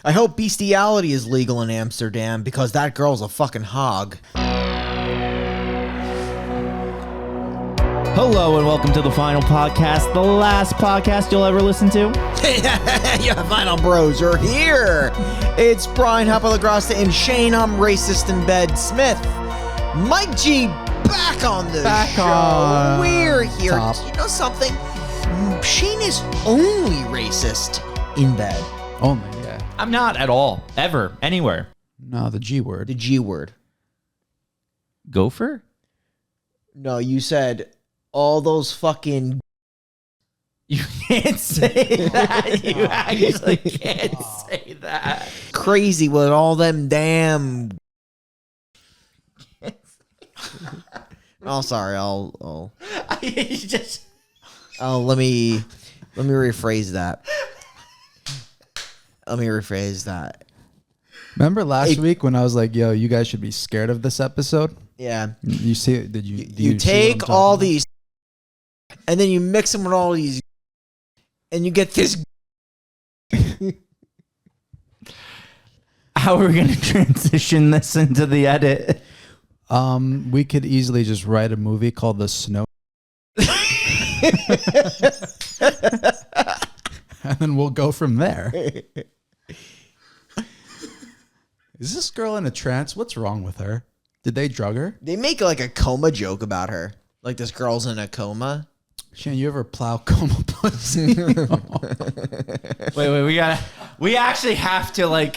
I hope bestiality is legal in Amsterdam because that girl's a fucking hog. Hello and welcome to the final podcast, the last podcast you'll ever listen to. Your final bros are here. It's Brian Hapalagrasta and Shane, I'm racist in bed, Smith. Mike G back on the show. On We're here. top. You know something? Shane is only racist in bed. Only, yeah. I'm not at all, ever, anywhere. No, the G word. The G word. Gopher? No, you said all those fucking... You can't say that. You actually can't say that. crazy with all them damn... Oh, sorry. I'll let me rephrase that. Remember last week when I was like, yo, you guys should be scared of this episode? Yeah. You see it? Did you? You take all these and then you mix them with all these and you get this. How are we going to transition this into the edit? We could easily just write a movie called The Snow. And then we'll go from there. Is this girl in a trance? What's wrong with her? Did they drug her? They make like a coma joke about her. Like this girl's in a coma. Shane, you ever plow coma pussy? Wait, we actually have to like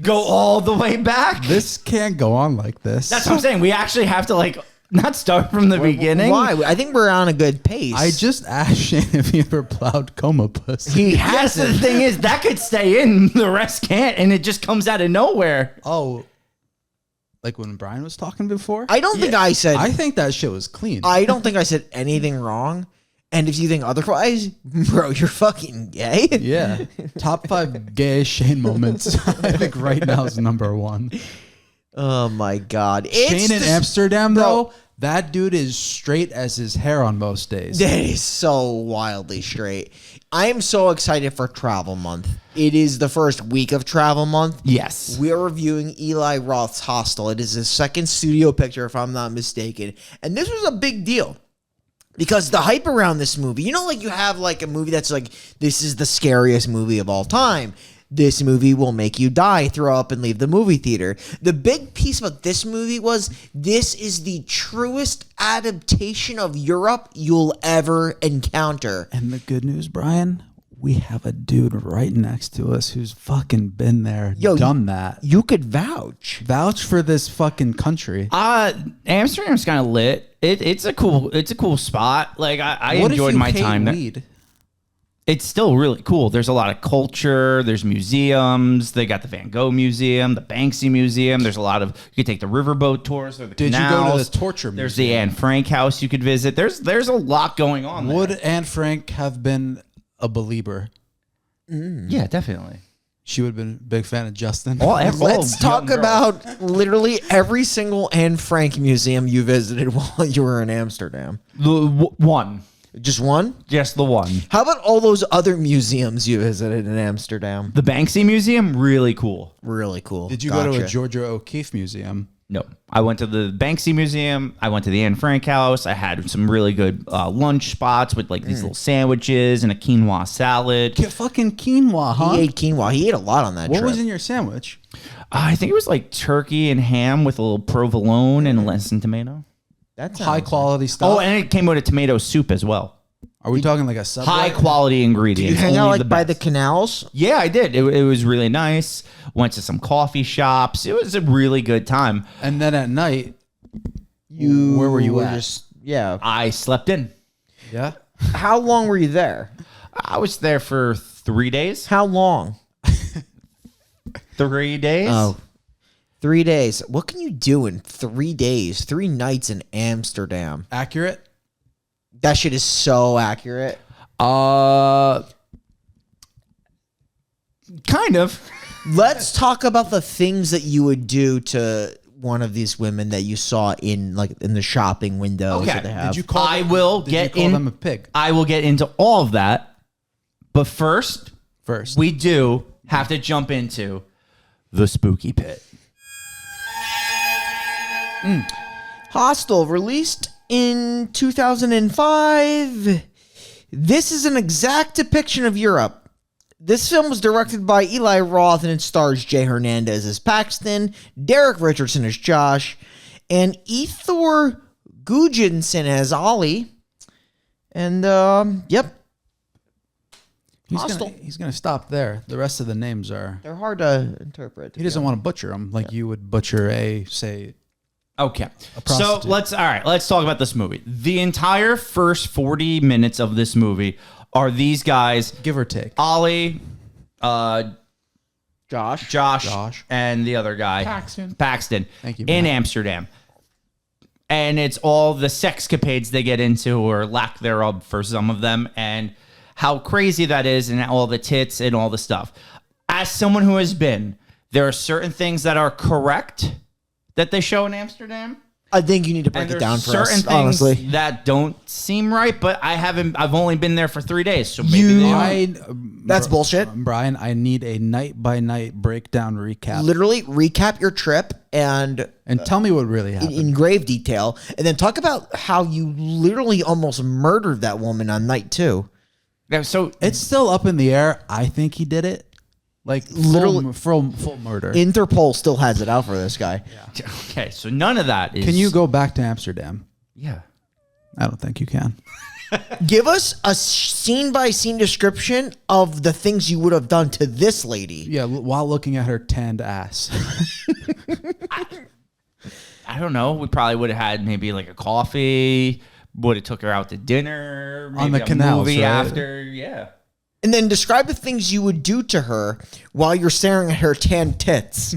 go all the way back. This can't go on like this. That's what I'm saying. We actually have to like not start from the beginning. Why? I think we're on a good pace. I just asked Shane if he ever plowed coma pussy. He Yes, the hasn't. thing is that could stay in, the rest can't, and it just comes out of nowhere. Oh, like when Brian was talking before? I don't think I said. I think that shit was clean. I don't think I said anything wrong. And if you think otherwise, bro, you're fucking gay. Yeah. Top 5 gay Shane moments. I think right now is number 1. Oh my god. Shane in the- Amsterdam, Bro. though, that dude is straight as his hair on most days. That is so wildly straight. I am so excited for Travel Month. It is the first week of Travel Month. Yes. We are reviewing Eli Roth's Hostel. It is his second studio picture, if I'm not mistaken. And this was a big deal. Because the hype around this movie, you know, like you have like a movie that's like, this is the scariest movie of all time. This movie will make you die, throw up, and leave the movie theater. The big piece about this movie was this is the truest adaptation of Europe you'll ever encounter. And the good news, Brian, we have a dude right next to us who's fucking been there, done that. You could vouch. Vouch for this fucking country. Amsterdam's kind of lit. It's a cool spot. Like I What if enjoyed you my hate time there. weed? It's still really cool. There's a lot of culture. There's museums. They got the Van Gogh Museum, the Banksy Museum. There's a lot of, you could take the riverboat tours or the Did canals. you go to the torture museum? There's the Anne Frank house you could visit. There's a lot going on there. Would Anne Frank have been a believer? Yeah, definitely. She would have been a big fan of Justin. Let's talk about literally every single Anne Frank museum you visited while you were in Amsterdam. One. Just one? Just the one. How about all those other museums you visited in Amsterdam? The Banksy Museum, really cool. Really cool. Did you go to a Gotcha. Georgia O'Keeffe museum? No, I went to the Banksy Museum. I went to the Anne Frank house. I had some really good lunch spots with like these little sandwiches and a quinoa salad. Fucking quinoa, huh? He ate quinoa. He ate a lot on that What trip. was in your sandwich? I think it was like turkey and ham with a little provolone and lettuce and tomato. That's High quality stuff. Oh, and it came with a tomato soup as well. Are we talking like a Subway? High quality ingredients. You hang out only like by the best. canals? Yeah, I did. It was really nice. Went to some coffee shops. It was a really good time. And then at night, where were you at? Yeah. I slept in. Yeah. How long were you there? I was there for 3 days. How long? 3 days. Oh, 3 days. What can you do in 3 days? 3 nights in Amsterdam. Accurate? That shit is so accurate. Kind of. Let's talk about the things that you would do to one of these women that you saw in the shopping windows Okay. that they have. Did you call I them, will did get you call in. them a pig I will get into all of that. But first, first? we do have to jump into the spooky pit. Hostel, released in 2005. This is an exact depiction of Europe. This film was directed by Eli Roth and it stars Jay Hernandez as Paxton, Derek Richardson as Josh, and Ethor Gudjonsson as Ollie. And, yep. He's gonna stop there. The rest of the names are... They're hard to interpret. He doesn't want to butcher them like you would butcher Okay. So let's talk about this movie. The entire first 40 minutes of this movie are these guys, give or take. Ollie, Josh, and the other guy, Paxton. Thank you, in Matt. Amsterdam. And it's all the sexcapades they get into or lack thereof for some of them and how crazy that is and all the tits and all the stuff. As someone who has been, there are certain things that are correct that they show in Amsterdam. I think you need to break it down for us, certain honestly. things that don't seem right, but I've only been there for 3 days, so maybe they are. That's bullshit. Brian, I need a night-by-night breakdown recap. Literally recap your trip and tell me what really happened. in grave detail, and then talk about how you literally almost murdered that woman on night 2. Yeah, so It's still up in the air. I think he did it. Like Literally- full murder. Interpol still has it out for this guy. okay, so none of that is. Can you go back to Amsterdam? Yeah. I don't think you can. Give us a scene-by-scene description of the things you would have done to this lady. Yeah, while looking at her tanned ass. I don't know. We probably would have had maybe like a coffee. Would have took her out to dinner. Maybe On the a canals, movie right? after. Yeah. And then describe the things you would do to her while you're staring at her tan tits.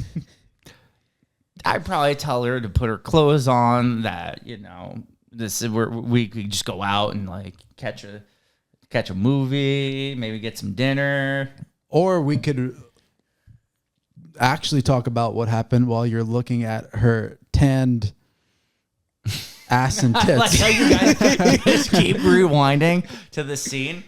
I'd probably tell her to put her clothes on. That this is where we could just go out and like catch a movie, maybe get some dinner. Or we could actually talk about what happened while you're looking at her tanned ass and like tits. how you guys just keep rewinding to the scene.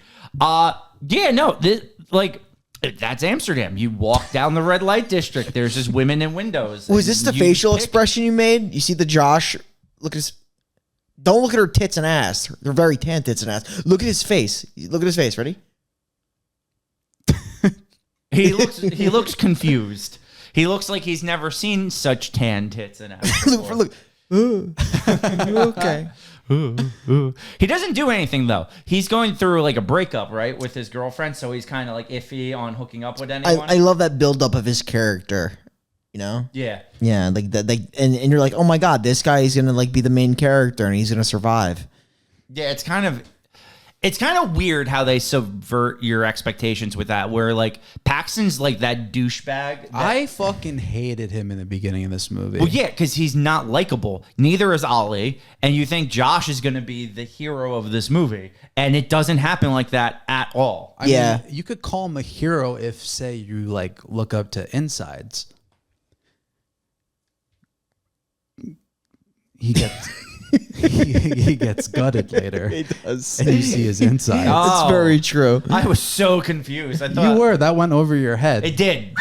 That's Amsterdam. You walk down the red light district. There's just women in windows. Was this the facial expression you made? You see the Josh? Look at his... Don't look at her tits and ass. They're very tan tits and ass. Look at his face. Look at his face. Ready? He looks confused. He looks like he's never seen such tan tits and ass before. Look. Okay. He doesn't do anything though. He's going through like a breakup, right, with his girlfriend, so he's kind of like iffy on hooking up with anyone. I love that buildup of his character. You know? Yeah. Yeah, like that. And you're like, oh my god, this guy is gonna like be the main character and he's gonna survive. Yeah, it's kind of weird how they subvert your expectations with that, where like Paxton's like that douchebag. I fucking hated him in the beginning of this movie. Well, yeah, because he's not likable. Neither is Ollie. And you think Josh is going to be the hero of this movie. And it doesn't happen like that at all. I mean, you could call him a hero if, say, you like look up to insides. He gets he gets gutted later. He does. And you see his insides. Oh. It's very true. I was so confused. I thought You were. That went over your head. It did.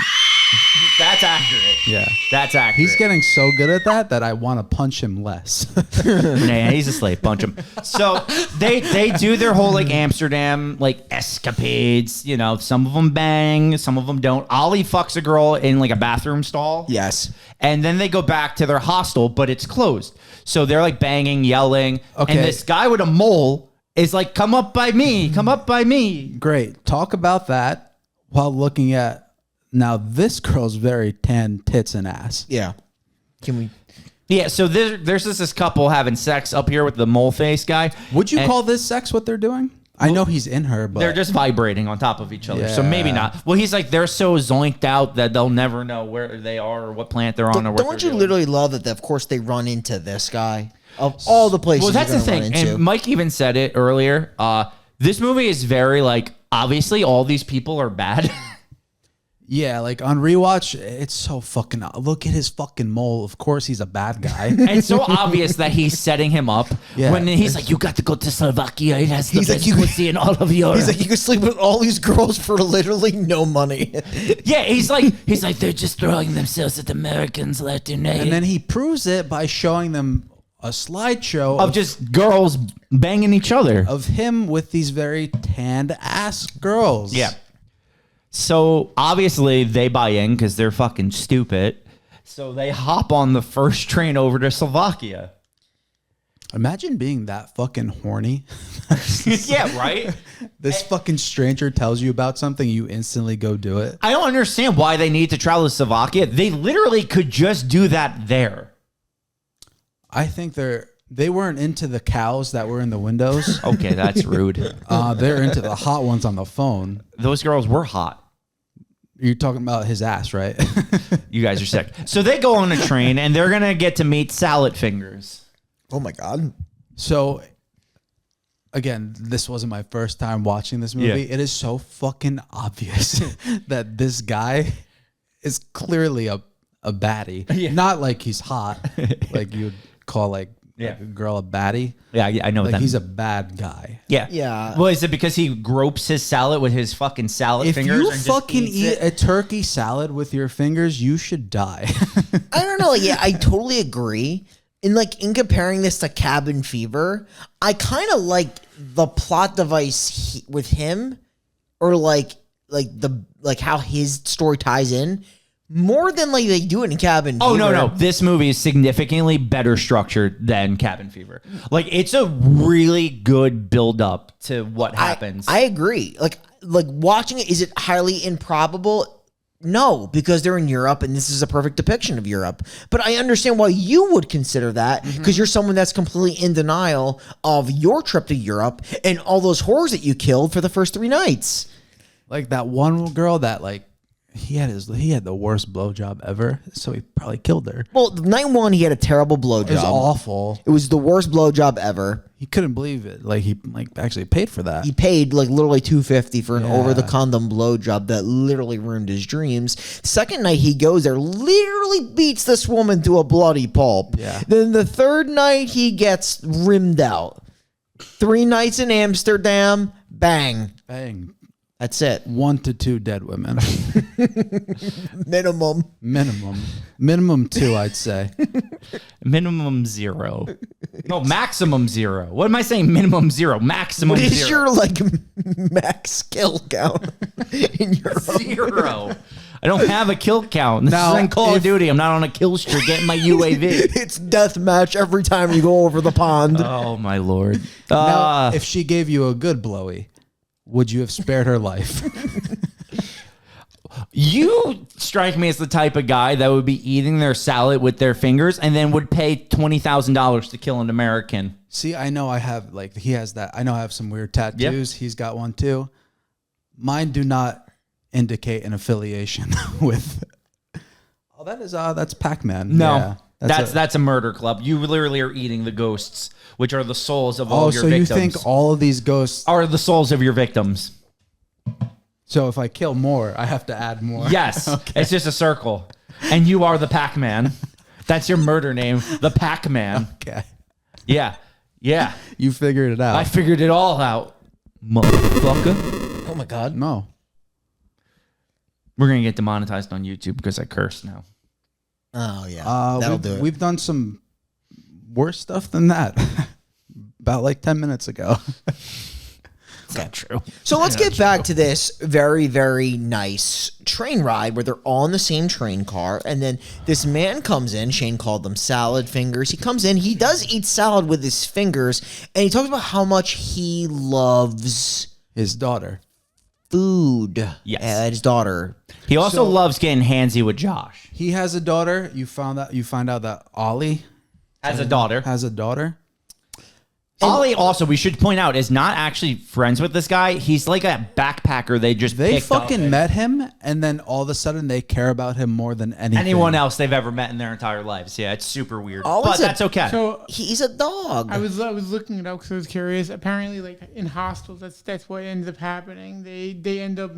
That's accurate. Yeah. That's accurate. He's getting so good at that I want to punch him less. Nah, he's a slave. Punch him. So they do their whole like Amsterdam like escapades. You know, some of them bang, some of them don't. Ollie fucks a girl in like a bathroom stall. Yes. And then they go back to their hostel, but it's closed. So they're like banging, yelling. Okay. And this guy with a mole is like, come up by me, come up by me. Great. Talk about that while looking at now this girl's very tan tits and ass. Yeah. Can we? Yeah, so there's this couple having sex up here with the mole face guy. Would you And call this sex what they're doing? I know he's in her, but they're just vibrating on top of each other. So Yeah. maybe not. Well, he's like, they're so zoinked out that they'll never know where they are or what plant they're on or what Don't they're you doing. literally love that? Of course, they run into this guy of all the places. Well, that's you're the gonna thing. Run into. And Mike even said it earlier. This movie is very like, obviously all these people are bad. Yeah, like on rewatch, it's so fucking. Look at his fucking mole. Of course, he's a bad guy. It's so obvious that he's setting him up. Yeah. When he's like, "You got to go to Slovakia. It has the He's like, best you- pussy in all of Europe." He's like, you can sleep with all these girls for literally no money. yeah, he's like, they're just throwing themselves at Americans left and right. And then he proves it by showing them a slideshow of just girls banging each other. of him with these very tanned ass girls. Yeah. So obviously they buy in because they're fucking stupid. So they hop on the first train over to Slovakia. Imagine being that fucking horny. yeah, right? This fucking stranger tells you about something, you instantly go do it. I don't understand why they need to travel to Slovakia. They literally could just do that there. I think they weren't into the cows that were in the windows. Okay, that's rude. They're into the hot ones on the phone. Those girls were hot. You're talking about his ass, right? You guys are sick. So they go on a train and they're going to get to meet Salad Fingers. Oh my God. So, again, this wasn't my first time watching this movie. Yeah. It is so fucking obvious that this guy is clearly a baddie. Yeah. Not like he's hot, like you'd call like a girl a baddie. Yeah, I know Like that. he's a bad guy. Yeah. Yeah. Well, is it because he gropes his salad with his fucking salad If fingers? you and just fucking eats eat it? a turkey salad with your fingers, you should die. I don't know. Yeah, I totally agree. In comparing this to Cabin Fever, I kind of like the plot device with him, or like how his story ties in more than like they do it in Cabin Fever. Oh, no. This movie is significantly better structured than Cabin Fever. Like, it's a really good build up to what happens. I agree. Like watching it, is it highly improbable? No, because they're in Europe and this is a perfect depiction of Europe. But I understand why you would consider that, because you're someone that's completely in denial of your trip to Europe and all those whores that you killed for the first 3 nights. Like that one girl that like he had the worst blowjob ever, so he probably killed her. Well, night 1, he had a terrible blowjob. It was awful. It was the worst blowjob ever. He couldn't believe it. Like he actually paid for that. He paid like literally $250 for an Yeah. over the condom blowjob that literally ruined his dreams. Second night he goes there, literally beats this woman to a bloody pulp. Yeah. Then the third night he gets rimmed out. 3 nights in Amsterdam, bang. Bang. That's it. 1 to 2 dead women. Minimum. Minimum 2, I'd say. Minimum 0. No, maximum 0. What am I saying? Minimum 0. Maximum What 0. is your max kill count in your 0. I don't have a kill count. This Now, is in Call of Duty. I'm not on a kill streak getting my UAV. It's death match every time you go over the pond. Oh, my Lord. Now, if she gave you a good blowy, would you have spared her life? You strike me as the type of guy that would be eating their salad with their fingers and then would pay $20,000 to kill an American. See, I know I have he has that. I know I have some weird tattoos. He's got one too. Mine do not indicate an affiliation with. Oh, that's Pac-Man. No, Yeah, that's a murder club. You literally are eating the ghosts, which are the souls of all Oh, your so victims. you think all of these ghosts are the souls of your victims? So if I kill more, I have to add more. Yes, It's just a circle, and you are the Pac-Man. That's your murder name, the Pac-Man. Okay. Yeah. You figured it out. I figured it all out, motherfucker. Oh my God. No. We're gonna get demonetized on YouTube because I curse now. Oh yeah. That'll do it. We've done some worse stuff than that. About like 10 minutes ago. Is that true? So let's get back to this very, very nice train ride where they're all in the same train car. And then this man comes in. Shane called them salad fingers. He comes in. He does eat salad with his fingers. And he talks about how much he loves His daughter. food. Yes. His daughter. He also loves getting handsy with Josh. He has a daughter. You find out that Ollie Has a daughter. has a daughter. Ollie also, we should point out, is not actually friends with this guy. He's like a backpacker. They They picked up fucking met him, and then all of a sudden they care about him more than anyone else they've ever met in their entire lives. Yeah, it's super weird, Ollie's but that's okay. So He's a dog. I was looking it up because I was curious. Apparently, like in hostels, that's what ends up happening. They end up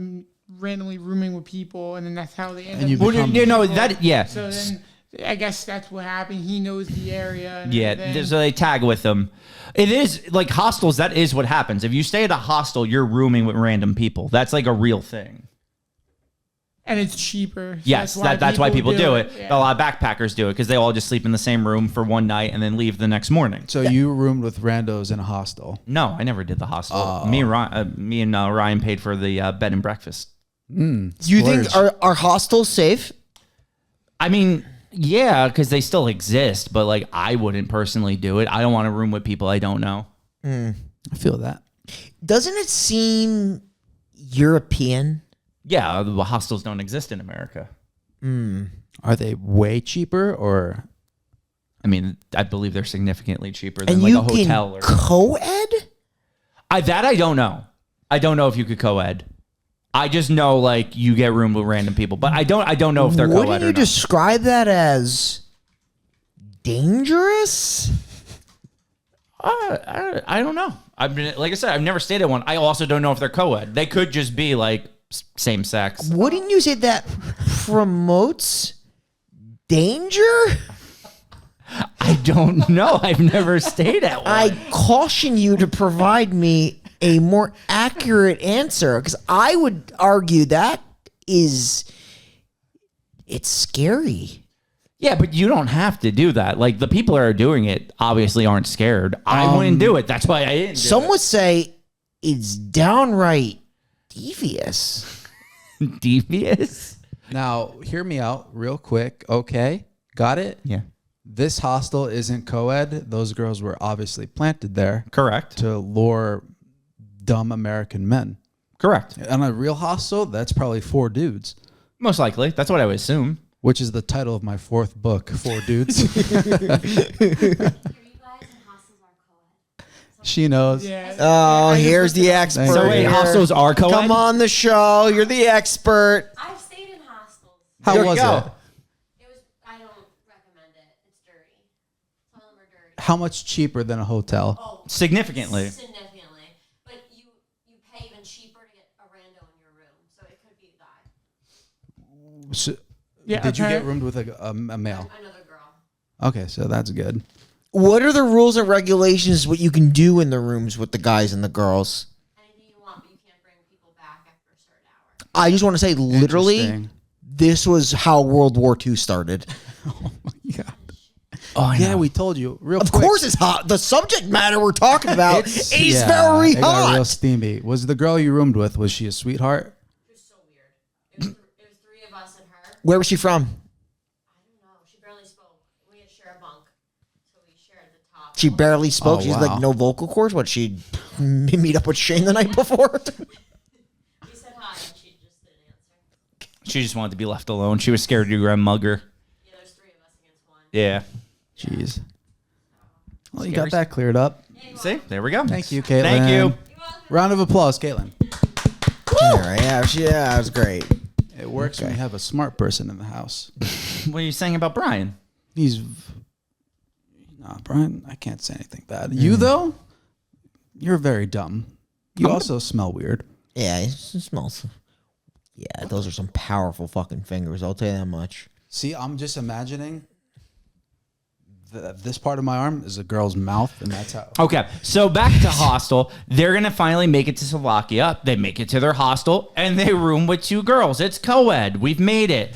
randomly rooming with people, and then that's how they end And you up. become- You know that, yeah. So then, I guess that's what happened. He knows the area. And Yeah, everything. so they tag with them. It is like hostels. That is what happens. If you stay at a hostel, you're rooming with random people. That's like a real thing. And it's cheaper. So Yes, that's why people do it. Yeah. A lot of backpackers do it because they all just sleep in the same room for one night and then leave the next morning. So you roomed with randos in a hostel. No, I never did the hostel. Me and Ryan paid for the bed and breakfast. Do you think are hostels safe? I mean, yeah, because they still exist, but like I wouldn't personally do it. I don't want to room with people I don't know. I feel that. Doesn't it seem European? Yeah, the hostels don't exist in America. Are they way cheaper or? I mean, I believe they're significantly cheaper than And like you a hotel. can co-ed? I don't know. I don't know if you could co-ed. I just know like you get room with random people, but I don't know if they're co-ed Wouldn't or you not. describe that as dangerous? I don't know. I've been, like I said, I've never stayed at one. I also don't know if they're co-ed. They could just be like same sex. Wouldn't you say that promotes danger? I don't know. I've never stayed at one. I caution you to provide me a more accurate answer, because I would argue that it's scary. Yeah, but you don't have to do that. Like the people that are doing it obviously aren't scared. I wouldn't do it. That's why I didn't. Some would say it's downright devious. Devious. Now, hear me out real quick. Okay. Got it? Yeah. This hostel isn't co-ed. Those girls were obviously planted there Correct. to lure dumb American men. Correct. On a real hostel, that's probably 4 dudes, Most likely. That's what I would assume. which is the title of my 4th book, 4 Dudes. Are you guys in hostels are co-ed? She knows. Yeah. Oh, I just here's looked the it up. expert. So wait, here. hostels are co-ed? Come on the show. You're the expert. I've stayed in hostels. How There you was go. it? I don't recommend it. It's dirty. Some of them are dirty. How much cheaper than a hotel? Oh, Significantly. significantly. But you pay even cheaper to get a rando in your room. So it could be a guy. So, Yeah, did you get apparent- roomed with a male? Another girl. Okay, so that's good. What are the rules and regulations? What you can do in the rooms with the guys and the girls? Anything you want, but you can't bring people back after a certain hour. I just want to say, literally, Interesting. this was how World War II started. Yeah. Oh, I Yeah, know. we told you. Real Of quick. cour's it's hot. The subject matter we're talking about is Yeah, very it got real hot. steamy. Was the girl you roomed with, was she a sweetheart? It was so weird. It was 3 of us and her. Where was she from? I don't know. She barely spoke. We had to share a bunk. So we shared the top. She barely spoke. Oh, She's wow. like no vocal cords. What, she'd meet up with Shane the night before? We said hi and she just didn't answer. She just wanted to be left alone. She was scared you were gonna mug her. Yeah, there's 3 of us against 1. Yeah. Jeez. Well, you Scary. got that cleared up. See? There we go. Thank you, Caitlin. Thank you. You're welcome. Round of applause, Caitlin. All right, yeah, that was great. It works when you have a smart person in the house. What are you saying about Brian? He's... Nah, Brian, I can't say anything bad. You, though? You're very dumb. You also smell weird. Yeah, it smells. Yeah, those are some powerful fucking fingers. I'll tell you that much. See, I'm just imagining this part of my arm is a girl's mouth, and that's how... Okay, so back to hostel. They're gonna finally make it to Slovakia. They make it to their hostel, and they room with 2 girls. It's co-ed. We've made it.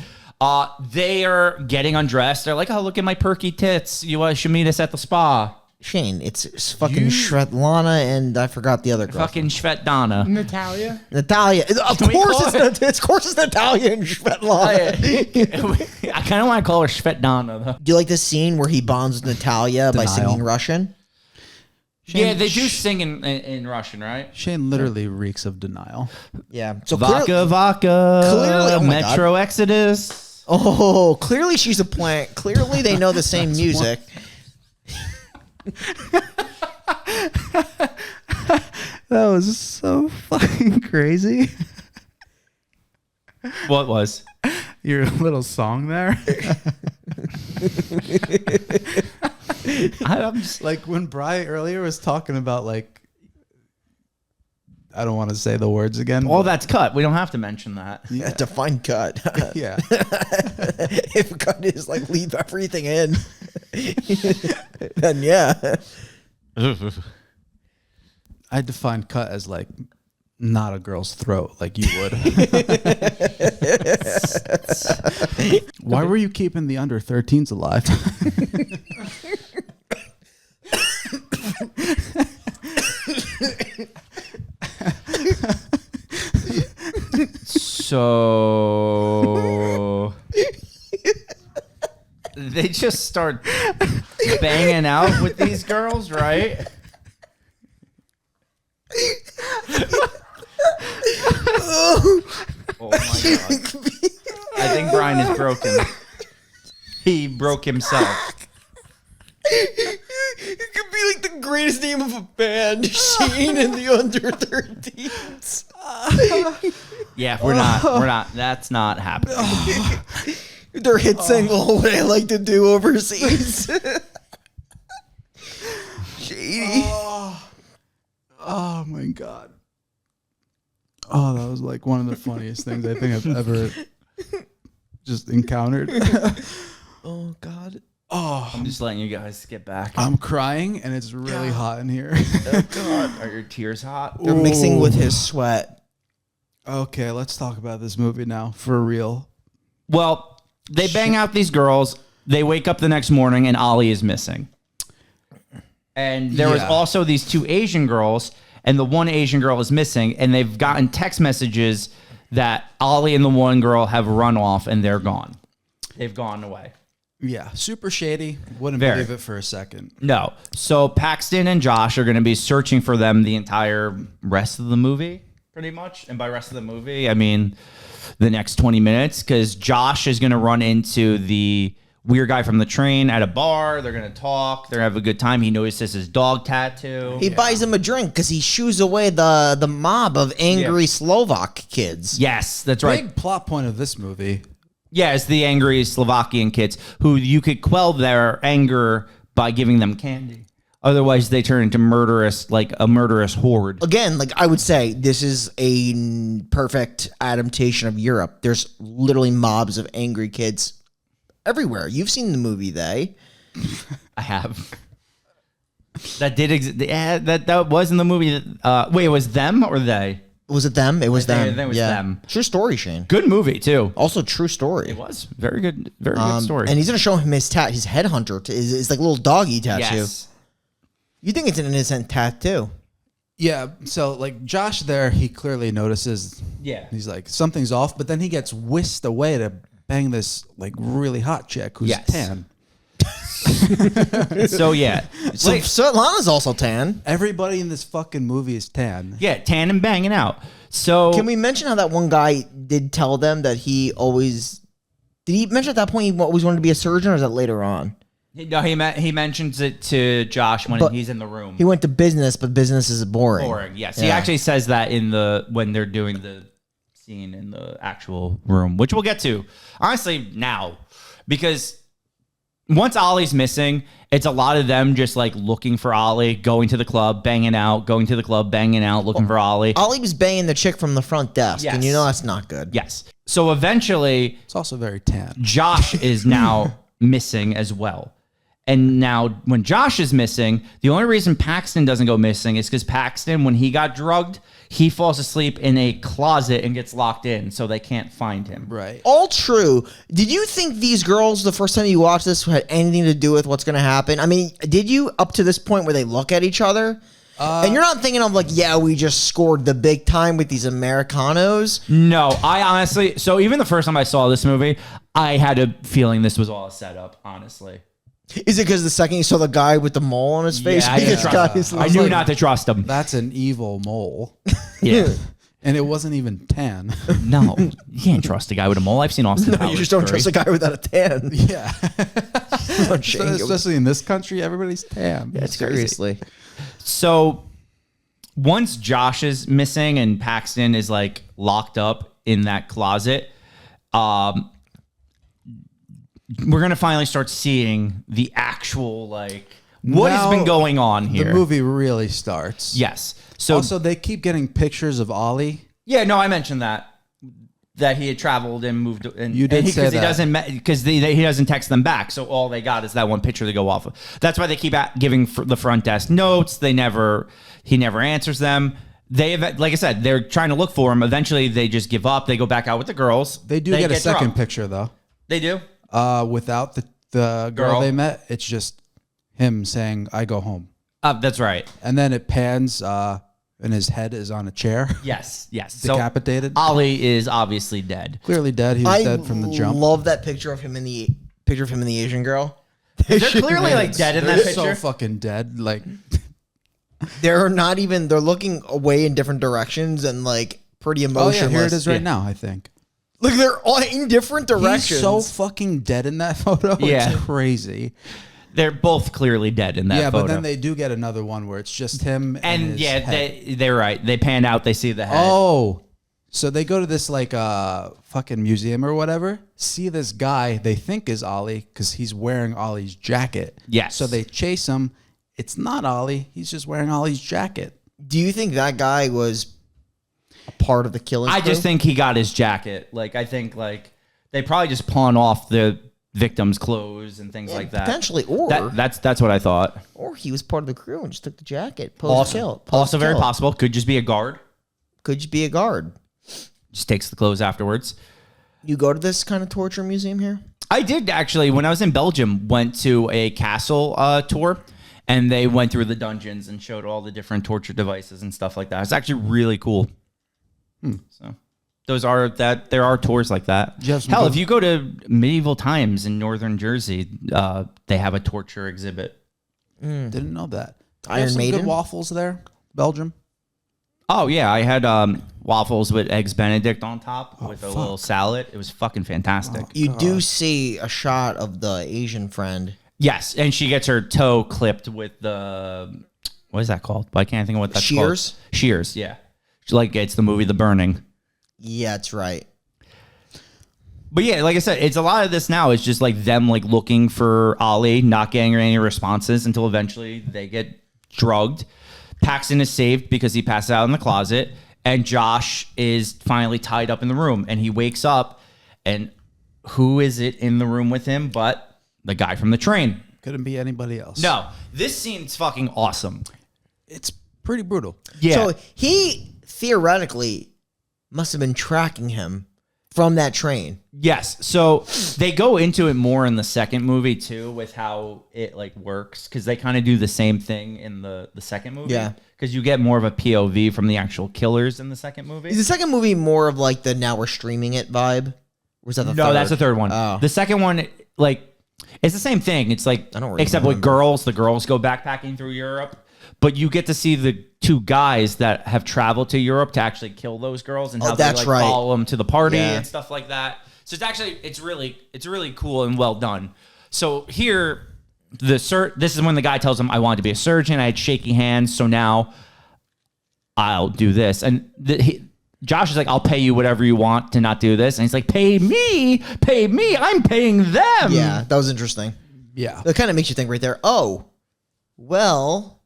They are getting undressed. They're like, "Oh, look at my perky tits. You should meet us at the spa." Shane, it's fucking Shretlana and I forgot the other girl. Fucking Shvetdana. Natalia. Natalia. Of Can we course, call it's Natalia and Shvetlana. I kind of want to call her Shvetdana though. Do you like the scene where he bonds with Natalia by Denial. singing Russian? Yeah, they do sing in Russian, right? Shane literally reeks of denial. Yeah. So Vodka, vodka. clearly- oh my Metro Exodus. clearly she's a plant. Clearly they know the same music. That was so fucking crazy. What was? Your little song there. I'm just Like when Bri earlier was talking about like I don't want to say the words again. All that's cut. We don't have to mention that. Yeah. Define cut. Yeah. If cut is like leave everything in, then yeah. I define cut as like not a girl's throat like you would. Why were you keeping the under 13s alive? So they just start banging out with these girls, right? Oh my God. I think Brian is broken. He broke himself. It could be like the greatest name of a band, Shane and the Under 13s. Yeah, we're not. That's not happening. Their hit single, What I Like to Do Overseas. Shady. Oh my God. Oh, that was like one of the funniest things I think I've ever just encountered. Oh, God. Oh, I'm just letting you guys get back. I'm crying and it's really hot in here. Oh God, are your tears hot? They're mixing with his sweat. Okay, let's talk about this movie now, for real. Well, they bang out these girls. They wake up the next morning and Ollie is missing. And there was also these two Asian girls, and the one Asian girl is missing, and they've gotten text messages that Ollie and the one girl have run off and they're gone. They've gone away. Yeah, super shady. Wouldn't Very. believe it for a second. No. So Paxton and Josh are going to be searching for them the entire rest of the movie, pretty much. And by rest of the movie, I mean the next 20 minutes, because Josh is going to run into the weird guy from the train at a bar. They're going to talk. They're going to have a good time. He notices his dog tattoo. He buys him a drink because he shoos away the mob of angry Slovak kids. Yes, that's right. Big plot point of this movie. Yeah, it's the angry Slovakian kids who you could quell their anger by giving them candy. Otherwise, they turn into a murderous horde. Again, like I would say, this is a perfect adaptation of Europe. There's literally mobs of angry kids everywhere. You've seen the movie They. I have. That did exist. Yeah, that was in the movie. Wait, it was them or they? Was it them? It was I think them. it was yeah. them. True story, Shane. Good movie too. Also true story. It was very good. Very good story. And he's gonna show him his his headhunter, his like little doggy tattoo. yes. You think it's an innocent tattoo? Yeah, so like Josh there, he clearly notices. Yeah. He's like, something's off, but then he gets whisked away to bang this like really hot chick who's Yes. tan. So yeah. So Like, Svetlana's also tan. Everybody in this fucking movie is tan. yeah, tan and banging out. So Can we mention how that one guy did tell them that he always... Did he mention at that point he always wanted to be a surgeon, or is that later on? no, he mentions it to Josh when But he's in the room. He went to business, but business is boring. Boring. Yes, he Yeah. actually says that when they're doing the scene in the actual room, which we'll get to honestly now, because once Ollie's missing, it's a lot of them just like looking for Ollie, going to the club, banging out, going to the club, banging out, looking for Ollie. Ollie was banging the chick from the front desk, and you Yes. know that's not good. Yes. So eventually, It's also very tan. Josh is now missing as well. And now when Josh is missing, the only reason Paxton doesn't go missing is because Paxton, when he got drugged, he falls asleep in a closet and gets locked in, so they can't find him. Right. All true. Did you think these girls, the first time you watched this, had anything to do with what's going to happen? I mean, did you up to this point where they look at each other? And you're not thinking of like, yeah, we just scored the big time with these Americanos. No, I honestly, so even the first time I saw this movie, I had a feeling this was all a setup, honestly. Is it because the second you saw the guy with the mole on his face? Yeah, I didn't This trust guy's I knew not to trust him. That's an evil mole. Yeah. And it wasn't even tan. No, you can't trust a guy with a mole. I've seen Austin No, Powers you just don't 3. trust a guy without a tan. Yeah. Shane, Especially in this country, everybody's tan. It's crazy. seriously. So once Josh is missing and Paxton is like locked up in that closet, we're gonna finally start seeing the actual like What has Now, been going on here? The movie really starts. Yes. So Also, they keep getting pictures of Ollie. yeah, no, I mentioned that he had traveled and moved. And, You did say he that. doesn't because he doesn't text them back. So all they got is that one picture to go off of. That's why they keep giving the front desk notes. He never answers them. Like I said, they're trying to look for him. Eventually, they just give up. They go back out with the girls. They do get a second drunk. picture though. They do. Without the girl they met, it's just him saying, "I go home," That's right. and then it pans, and his head is on a chair, Yes. decapitated. So Ollie is obviously dead. Clearly dead. He was dead from the jump. I love that picture of him and the Asian girl. They're clearly like dead in that They're picture. so fucking dead. Like They're not even. They're looking away in different directions and like pretty oh emotionless. yeah, here it is right Yeah. now. I think Look, they're all in different directions. he's so fucking dead in that photo. Yeah. It's crazy. They're both clearly dead in that Yeah, photo. but then they do get another one where it's just him and his yeah, head. they're right. They pan out. They see the head. Oh, so they go to this like fucking museum or whatever. See this guy they think is Ollie because he's wearing Ollie's jacket. Yes. So they chase him. It's not Ollie. He's just wearing Ollie's jacket. Do you think that guy was a part of the killing? I just crew? think he got his jacket. Like I think like they probably just pawn off the victim's clothes and things like that. potentially, or That's what I thought. or he was part of the crew and just took the jacket. Also very possible. Could just be a guard. Could just be a guard. Just takes the clothes afterwards. You go to this kind of torture museum here? I did actually, when I was in Belgium, went to a castle tour, and they went through the dungeons and showed all the different torture devices and stuff like that. It's actually really cool. So there are tours like that. you have some Hell, good- if you go to medieval times in northern Jersey, they have a torture exhibit. Didn't know that. They Iron have some Maiden? good waffles there, Belgium. Oh yeah, I had waffles with eggs Benedict on top with a little salad. It was fucking fantastic. You do see a shot of the Asian friend. Yes, and she gets her toe clipped with the what is that called? Why can't I think of what that's Shears? called? Shears, yeah. Like it's the movie The Burning. Yeah, that's right. But yeah, like I said, it's a lot of this now is just like them like looking for Ollie, not getting any responses until eventually they get drugged. Paxton is saved because he passes out in the closet, and Josh is finally tied up in the room, and he wakes up, and who is it in the room with him but the guy from the train? Couldn't be anybody else. No, this scene's fucking awesome. It's pretty brutal. Yeah. So he theoretically must have been tracking him from that train. Yes. So they go into it more in the second movie too with how it like works because they kind of do the same thing in the second movie. Yeah. Because you get more of a POV from the actual killers in the second movie. Is the second movie more of like the now we're streaming it vibe? Or was that the No, third? that's the third one. Oh. The second one, like, it's the same thing. It's like, I don't really except with remember. girls, the girls go backpacking through Europe. But you get to see the two guys that have traveled to Europe to actually kill those girls and how they that's like right. follow them to the party Yeah. and stuff like that. So it's actually it's really cool and well done. So here this is when the guy tells him I wanted to be a surgeon. I had shaky hands, so now I'll do this. And Josh is like, I'll pay you whatever you want to not do this. And he's like, pay me, I'm paying them. Yeah, that was interesting. Yeah. That kind of makes you think right there. Oh, well,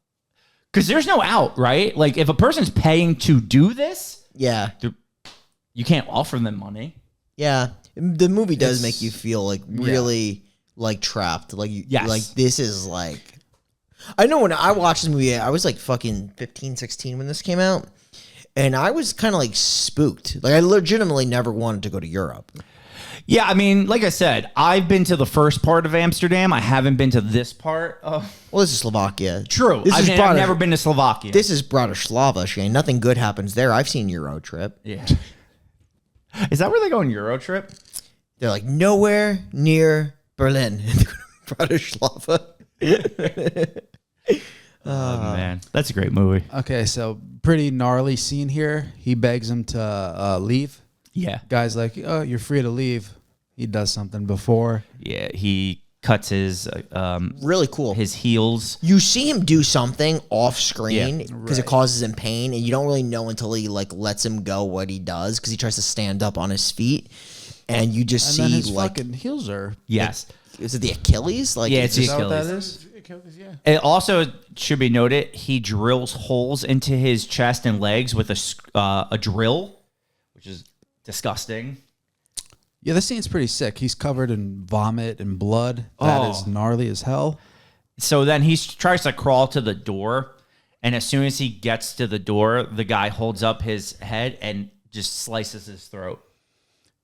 Because there's no out, right? Like if a person's paying to do this, yeah, you can't offer them money. yeah. The movie does It's- make you feel like really like trapped. Like Yes. like this is like. I know when I watched this movie, I was like fucking 15, 16 when this came out, and I was kind of like spooked. Like I legitimately never wanted to go to Europe. Yeah, I mean, like I said, I've been to the first part of Amsterdam. I haven't been to this part of. Well, this is Slovakia. True. This is I've never been to Slovakia. This is Bratislava, Shane. Nothing good happens there. I've seen Euro Trip. Yeah. Is that where they go on Euro trip? They're like nowhere near Berlin. Bratislava. Oh man, that's a great movie. Okay, so pretty gnarly scene here. He begs him to leave. Yeah. Guy's like, "Oh, you're free to leave." He does something before. Yeah. He cuts his Really cool. heels. You see him do something off screen Yeah, because it causes him pain, and you don't really know until he like lets him go what he does because he tries to stand up on his feet, and you just And then see his like, fucking heels are. Yes. is it the Achilles? Like Yeah, it's Is the that what that Achilles. is? the killers, yeah. It also should be noted he drills holes into his chest and legs with a drill, which is disgusting. Yeah, this scene's pretty sick. He's covered in vomit and blood. That is gnarly as hell. So then he tries to crawl to the door, and as soon as he gets to the door, the guy holds up his head and just slices his throat.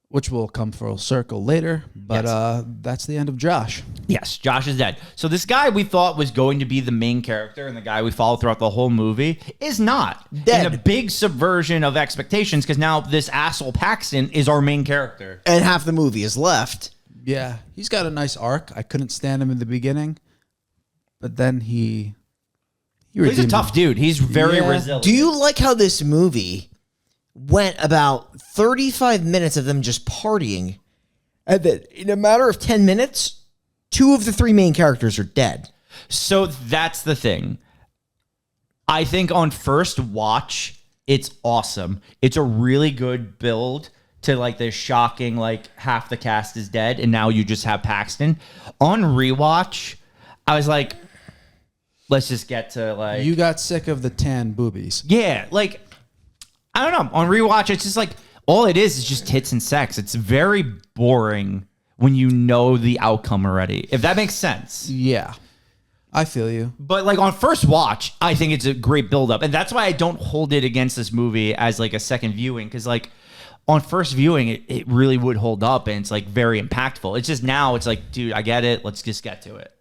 Which will come full circle later, but Yes. that's the end of Josh. Yes, Josh is dead. So this guy we thought was going to be the main character and the guy we follow throughout the whole movie is not. Dead. And a big subversion of expectations because now this asshole Paxton is our main character. And half the movie is left. Yeah, he's got a nice arc. I couldn't stand him in the beginning, but then he's He's a tough dude. He's very resilient. Do you like how this movie went about 35 minutes of them just partying, and then in a matter of 10 minutes, 2 of the 3 main characters are dead? So that's the thing. I think on first watch, it's awesome. It's a really good build to like this shocking, like half the cast is dead, and now you just have Paxton. On rewatch, I was like, let's just get to like You got sick of the tan boobies. yeah, like I don't know. On rewatch, it's just like all it is just tits and sex. It's very boring when you know the outcome already. If that makes sense. Yeah, I feel you. But like on first watch, I think it's a great buildup. And that's why I don't hold it against this movie as like a second viewing. Because like on first viewing, it really would hold up and it's like very impactful. It's just now it's like, dude, I get it. Let's just get to it.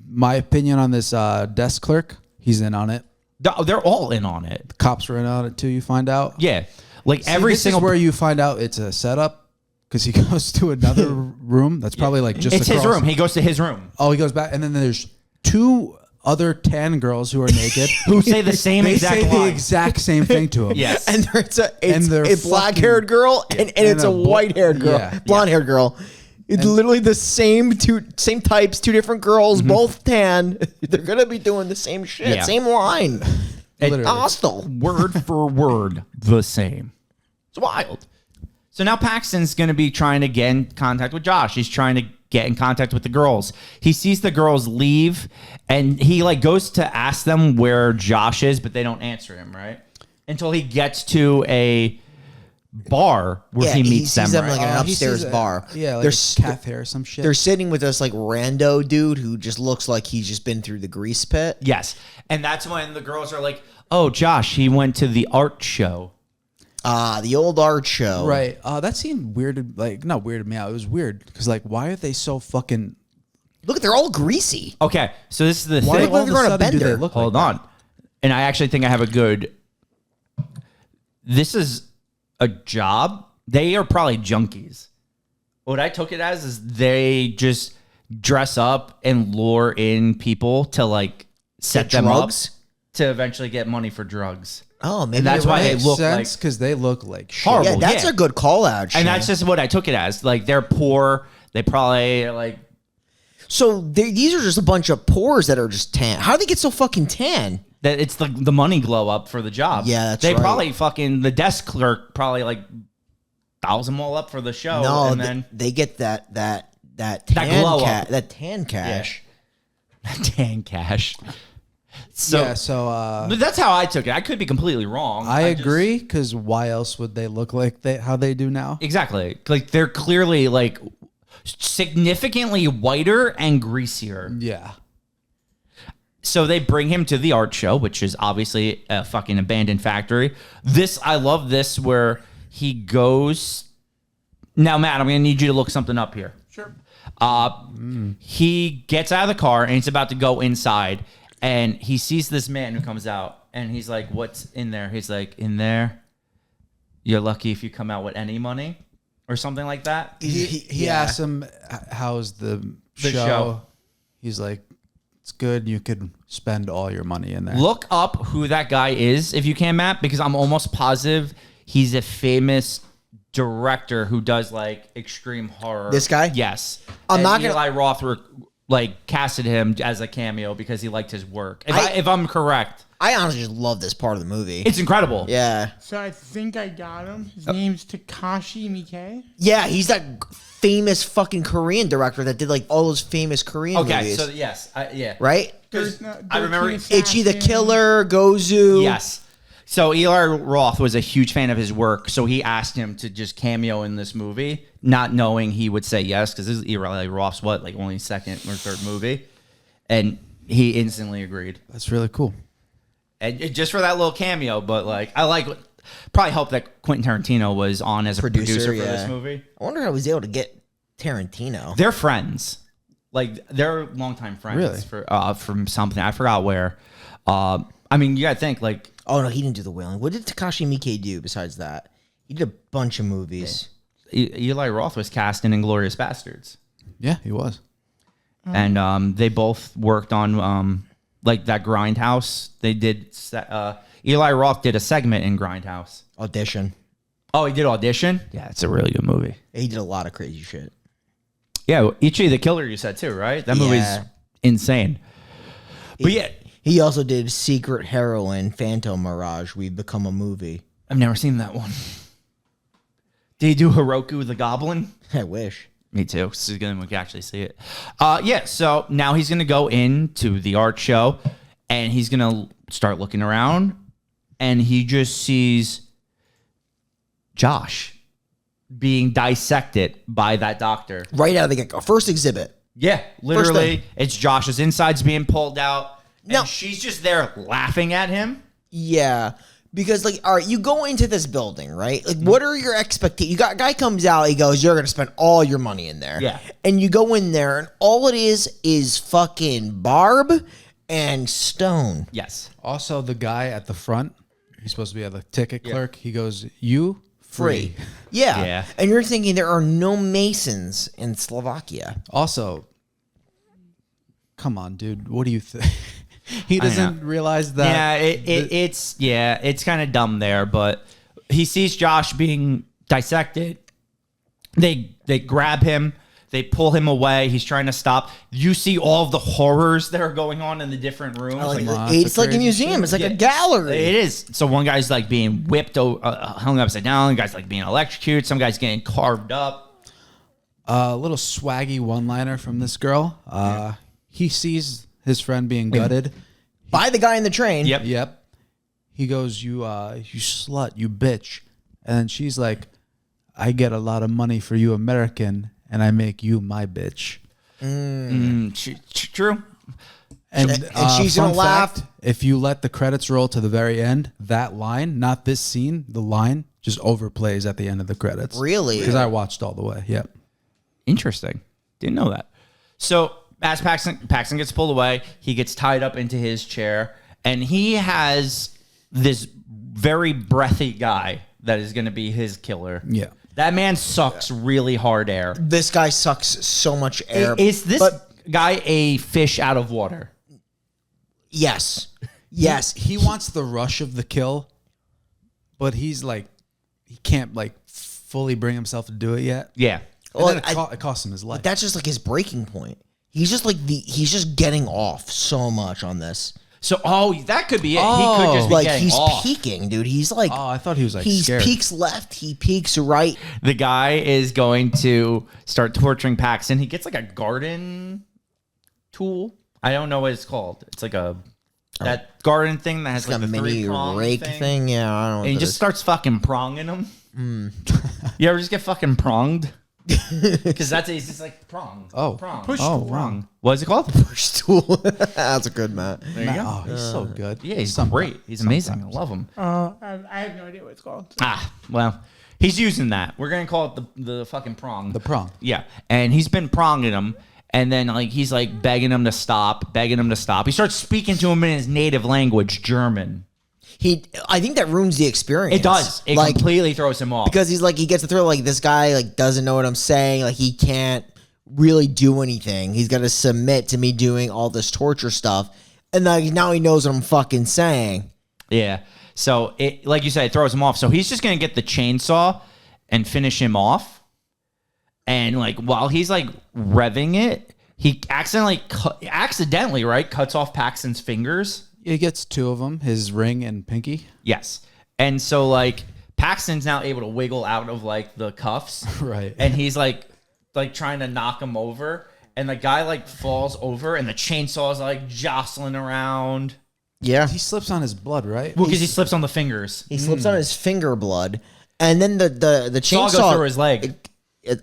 My opinion on this desk clerk, he's in on it. They're all in on it. Cops were in on it too, you find out. Yeah. Like See, every this single is where you find out it's a setup because he goes to another room that's probably like just it's his across- room. He goes to his room. Oh, he goes back, and then there's 2 other tan girls who are naked Who say the same they exact say the line. exact same thing to him. Yes. And it's they're a black-haired girl, and it's And a white-haired girl, yeah. blonde-haired girl. It's literally the same types, 2 different girls, both tan. They're gonna be doing the same shit, Yeah. same line. Literally. Hostel. Word for word the same. It's wild. So now Paxton's going to be trying to get in contact with Josh. He's trying to get in contact with the girls. He sees the girls leave, and he like goes to ask them where Josh is, but they don't answer him, right? Until he gets to a bar where he meets sees them right? like in an He upstairs sees a- bar. Yeah, like There's a cafe or some shit. They're sitting with this like rando dude who just looks like he's just been through the grease pit. Yes. And that's when the girls are like, oh, Josh, he went to the art show. The old art show. Right. That seemed weird. Like, not weirded me out. It was weird because, like, why are they so fucking? Look, they're all greasy. Okay, so this is the Why thing. look like they're on a do they bender. look Hold like on. And I actually think I have a good. This is a job. They are probably junkies. What I took it as is they just dress up and lure in people to like set Get them drugs? up to eventually get money for drugs. Oh, maybe And that's you're why right. they Makes look sense like. because they look like shit. Horrible. Yeah, that's yeah. a good call out. And Shane. that's just what I took it as. Like they're poor. They probably like. So these are just a bunch of pores that are just tan. How do they get so fucking tan? That it's the money glow up for the job. Yeah, that's they right. probably fucking the desk clerk probably like dials them all up for the show. No, and then they get that tan glow up. that tan cash. tan cash. So, yeah. So but that's how I took it. I could be completely wrong. I just- agree because why else would they look like how they do now? Exactly. Like they're clearly like significantly whiter and greasier. Yeah. So they bring him to the art show, which is obviously a fucking abandoned factory. I love this where he goes. Now, Matt, I'm going to need you to look something up here. Sure. He gets out of the car and he's about to go inside, and he sees this man who comes out, and he's like, "What's in there?" He's like, "In there, you're lucky if you come out with any money," or something like that. He asks him, "How's the show. He's like, "It's good. You could spend all your money in there." Look up who that guy is if you can, Matt, because I'm almost positive he's a famous director who does like extreme horror. This guy? Yes. I'm And not gonna- Eli Roth like casted him as a cameo because he liked his work. If I'm correct. I honestly just love this part of the movie. It's incredible. Yeah. So I think I got him. His name's Takashi Miike. Yeah, he's that famous fucking Korean director that did like all those famous Korean Okay, movies. so yes, yeah. Right? I remember Itchy the Killer, Gozu. Yes. So Eli Roth was a huge fan of his work, so he asked him to just cameo in this movie, not knowing he would say yes, because this is Eli Roth's only second or third movie, and he instantly agreed. That's really cool. And just for that little cameo, but probably helped that Quentin Tarantino was on as a producer for this movie. I wonder how he was able to get Tarantino. They're friends, they're longtime friends. Really? From something I forgot where. I mean, you gotta think Oh no, he didn't do The Wailing. What did Takashi Miike do besides that? He did a bunch of movies. Eli Roth was cast in Inglourious Bastards. Yeah, he was. And they both worked on that Grindhouse. They did. Eli Roth did a segment in Grindhouse. Audition. Oh, he did Audition. Yeah, it's a really good movie. He did a lot of crazy shit. Yeah, Ichi the Killer. You said too, right? That movie's insane. But yeah, he also did Secret Heroine, Phantom Mirage. We've Become a Movie. I've never seen that one. Did he do Hiroku the Goblin? I wish. Me too. So we can actually see it. Yeah, so now he's going to go into the art show, and he's going to start looking around, and he just sees Josh being dissected by that doctor. Right out of the get-go. First exhibit. Yeah, literally. It's Josh's insides being pulled out, and No. she's just there laughing at him. Yeah. Because, all right, you go into this building, right? What are your expectations? You got a guy comes out, he goes, you're going to spend all your money in there. Yeah. And you go in there, and all it is fucking barb and stone. Yes. Also, the guy at the front, he's supposed to be the ticket clerk. He goes, "You free." Yeah. Yeah. And you're thinking there are no Masons in Slovakia. Also, come on, dude. What do you think? He doesn't realize that. Yeah, it's kind of dumb there, but he sees Josh being dissected. They grab him, they pull him away. He's trying to stop. You see all of the horrors that are going on in the different rooms. It's like a museum. It's like a gallery. It is. So one guy's being whipped, hung upside down. One guy's being electrocuted. Some guy's getting carved up. A little swaggy one-liner from this girl. He sees his friend being gutted. By the guy in the train. Yep. He goes, you slut, you bitch. And then she's like, "I get a lot of money for you American, and I make you my bitch." True. And she's gonna laugh. If you let the credits roll to the very end, that line, not this scene, the line just overplays at the end of the credits. Really? Because I watched all the way. Yep. Interesting. Didn't know that. So as Paxton gets pulled away, he gets tied up into his chair, and he has this very breathy guy that is going to be his killer. Yeah. That man sucks really hard air. This guy sucks so much air. Is this guy a fish out of water? Yes. Yes. He wants the rush of the kill, but he's he can't fully bring himself to do it yet. Yeah. And then it costs him his life. That's just his breaking point. He's just he's just getting off so much on this. So, that could be it. He could just be getting he's off. peeking, dude. He's I thought he was he scared. peeks left, he peeks right. The guy is going to start torturing Paxton. He gets a garden tool. I don't know what it's called. It's that garden thing that has Like a the mini three-prong rake thing. Yeah, I don't know. And he just starts fucking pronging him. You ever just get fucking pronged? Because he's just prong. Oh. Prong. Push oh, tool. prong. What is it called? push tool. That's a good Matt. There you go. Oh, he's so good. Yeah, he's great. He's amazing. I love him. I have no idea what it's called. Well, he's using that. We're going to call it the fucking prong. The prong. Yeah. And he's been pronging him. And then he's begging him to stop, He starts speaking to him in his native language, German. I think that ruins the experience. It does. It completely throws him off. Because he gets the thrill this guy doesn't know what I'm saying. He can't really do anything. He's got to submit to me doing all this torture stuff. And now he knows what I'm fucking saying. Yeah. So it, like you said, it throws him off. So he's just going to get the chainsaw and finish him off. And while he's revving it, he accidentally cuts off Paxton's fingers. He gets 2 of them, his ring and pinky. Yes. And so like Paxton's now able to wiggle out of like the cuffs. Right. And he's like trying to knock him over. And the guy like falls over and the chainsaw's like jostling around. Yeah. He slips on his blood, right? Well, because he slips on the fingers. He slips on his finger blood. And then the Saw chainsaw goes through his leg.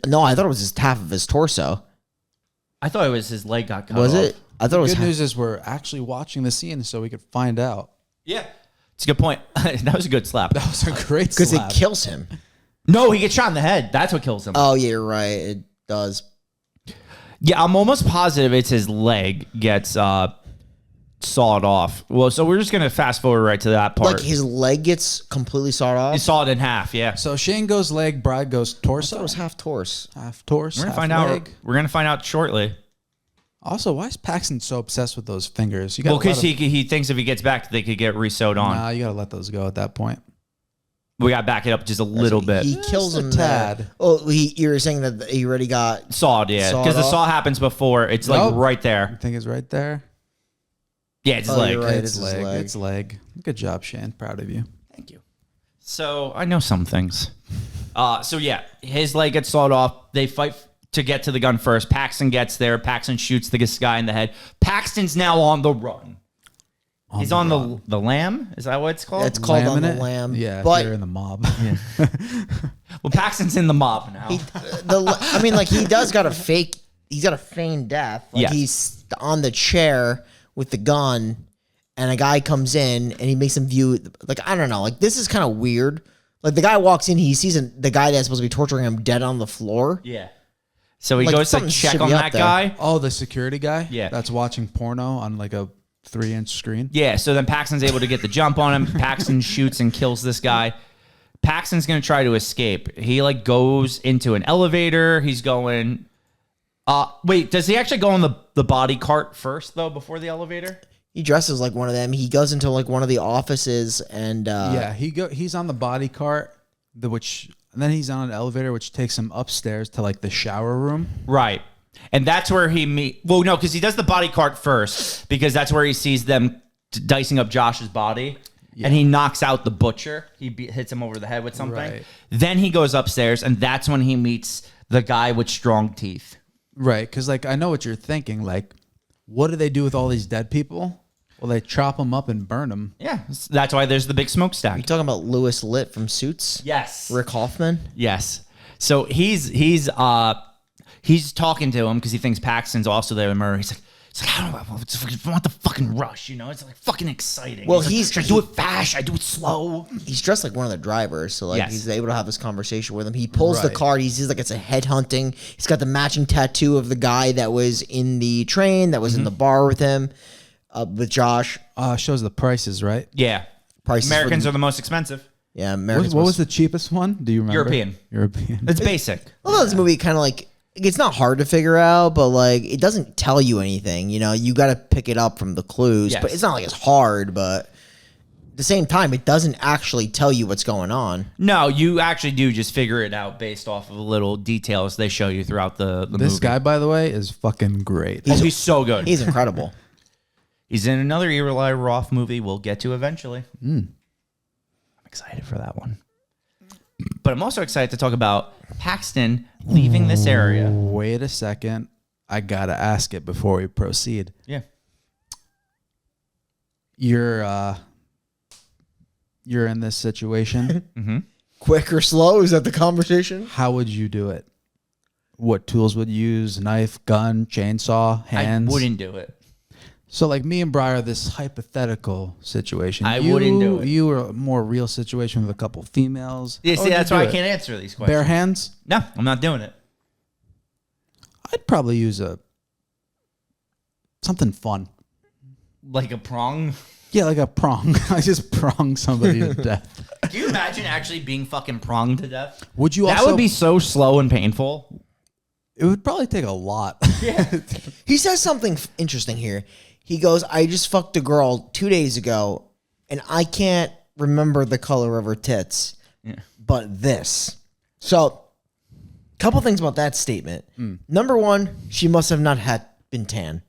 No, I thought it was just half of his torso. I thought it was his leg got cut Was off. it? I thought it was Good news is we're actually watching the scene so we could find out. Yeah. It's a good point. That was a good slap. That was a great because it slap. kills him. No, he gets shot in the head. That's what kills him. Oh, yeah, you're right. It does. Yeah, I'm almost positive it's his leg gets sawed off. Well, so we're just going to fast forward right to that part. Like his leg gets completely sawed off. He sawed it in half, yeah. So Shane goes leg, Bride goes I torso. thought it was half torso. Half torso. We're going to half find leg. out. We're going to find out shortly. Also, why is Paxton so obsessed with those fingers? You Well, gotta because he thinks if he gets back, they could get re-sewed on. Nah, you gotta let those go at that point. We got to back it up just a little bit. He kills Just a him tad. there. Oh, you were saying that he already got. Sawed, yeah. Sawed Because the off? saw happens before. It's like Nope. right I there. think it's right there. Yeah, it's his Oh, leg. you're right. It's it's his leg. leg. It's leg. Good job, Shane. Proud of you. Thank you. So I know some things. So yeah, his leg gets sawed off. They fight to get to the gun first. Paxton gets there. Paxton shoots this guy in the head. Paxton's now on the run. He's on the lamb. Is that what it's called? It's called on the Laminate? lamb. Yeah, but you're in the mob. Well, Paxton's in the mob now. I mean, like he does got a fake. He's got a feigned death. Like Yes. he's on the chair with the gun, and a guy comes in and he makes him view. Like I don't know. Like this is kind of weird. Like the guy walks in, he sees the guy that's supposed to be torturing him dead on the floor. Yeah. So he Like, goes to something check should on be up that there. guy. Oh, the security guy? Yeah. That's watching porno on like a 3-inch screen. Yeah, so then Paxton's able to get the jump on him. Paxton shoots and kills this guy. Paxton's going to try to escape. He like goes into an elevator. He's going wait, does he actually go on the body cart first though before the elevator? He dresses like one of them. He goes into like one of the offices and Yeah, he's on the body cart, and then he's on an elevator which takes him upstairs to like the shower room. Right. And that's where he well, no, because he does the body cart first because that's where he sees them dicing up Josh's body. Yeah. And he knocks out the butcher. He hits him over the head with something. Right. Then he goes upstairs, and that's when he meets the guy with strong teeth. Right, because like I know what you're thinking. Like, what do they do with all these dead people? Well, they chop them up and burn them. Yeah, that's why there's the big you smokestack. talking about Louis Litt from Suits? Yes. Rick Hoffman. Yes. So he's talking to him because he thinks Paxton's also there to murder. He's like, I want the fucking rush, you know? It's like fucking exciting. Well, He's like, should I do it fast? Should I do it slow? He's dressed like one of the drivers, so like Yes. he's able to have this conversation with him. He pulls the Right. card. He sees like it's a headhunting. He's got the matching tattoo of the guy that was in the train, that was in the bar with him, with Josh. Shows the prices, right? Yeah. Prices for Americans the- are the most expensive. Yeah, Americans. What was the cheapest one? Do you remember? European. It's basic. Although this movie kind of like it's not hard to figure out, but like it doesn't tell you anything. You know, you got to pick it up from the clues. Yes. But it's not like it's hard. But at the same time, it doesn't actually tell you what's going on. No, you actually do just figure it out based off of the little details they show you throughout the This movie. guy, by the way, is fucking great. He's so good. He's incredible. He's in another Eli Roth movie we'll get to eventually. I'm excited for that one. But I'm also excited to talk about Paxton leaving this area. Wait a second. I gotta ask it before we proceed. Yeah. You're in this situation. Quick or slow? Is that the conversation? How would you do it? What tools would you use? Knife, gun, chainsaw, hands? I wouldn't do it. So like me and Briar, this hypothetical situation. I wouldn't do it. You were a more real situation with a couple females. Yeah, How see, would you that's do why I it? can't answer these questions. Bare hands? No, I'm not doing it. I'd probably use something fun. Like a prong. Yeah, like a prong. I just prong somebody to death. Do you imagine actually being fucking pronged to death? Would you That also? would be so slow and painful. It would probably take a lot. He says something interesting here. He goes, I just fucked a girl 2 days ago, and I can't remember the color of her tits, but this. So, couple things about that statement. Number one, she must have not had been tan.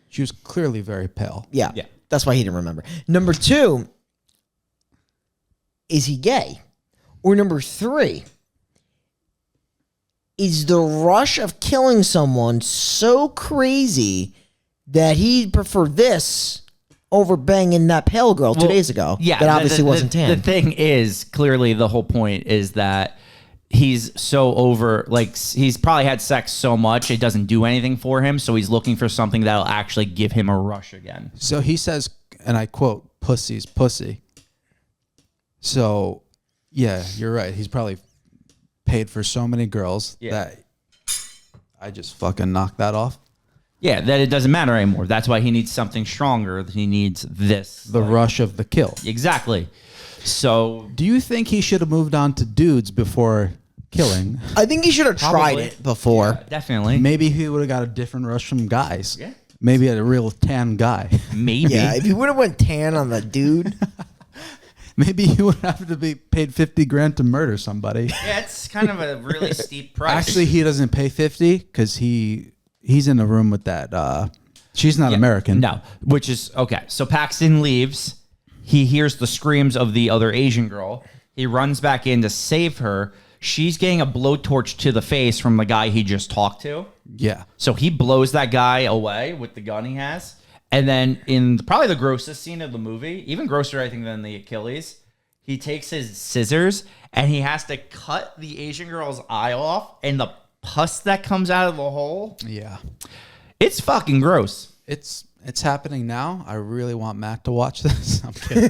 She was clearly very pale. Yeah. Yeah. That's why he didn't remember. Number 2, is he gay? Or number 3, is the rush of killing someone so crazy that he preferred this over banging that pale girl 2 days ago? Yeah, that obviously wasn't tan. The thing is, clearly, the whole point is that he's so over, like, he's probably had sex so much it doesn't do anything for him, so he's looking for something that'll actually give him a rush again. So he says, and I quote, "Pussy's pussy." So, yeah, you're right. He's probably paid for so many girls that I just fucking knocked that off. Yeah, that it doesn't matter anymore. That's why he needs something stronger. He needs this. The rush of the kill. Exactly. So, Do you think he should have moved on to dudes before killing? I think he should have tried Probably. it before. definitely. Maybe he would have got a different rush from guys. Yeah. Maybe a real tan guy. Maybe. Yeah, if he would have went tan on the dude. Maybe he would have to be paid 50 grand to murder somebody. Yeah, it's kind of a really steep price. Actually, he doesn't pay 50 because he's in the room with that. She's not American. No, which is okay. So Paxton leaves. He hears the screams of the other Asian girl. He runs back in to save her. She's getting a blowtorch to the face from the guy he just talked to. Yeah. So he blows that guy away with the gun he has. And then in probably the grossest scene of the movie, even grosser, I think, than the Achilles, he takes his scissors and he has to cut the Asian girl's eye off, and the pus that comes out of the hole, Yeah. it's fucking gross. It's happening now. I really want Matt to watch this. I'm kidding.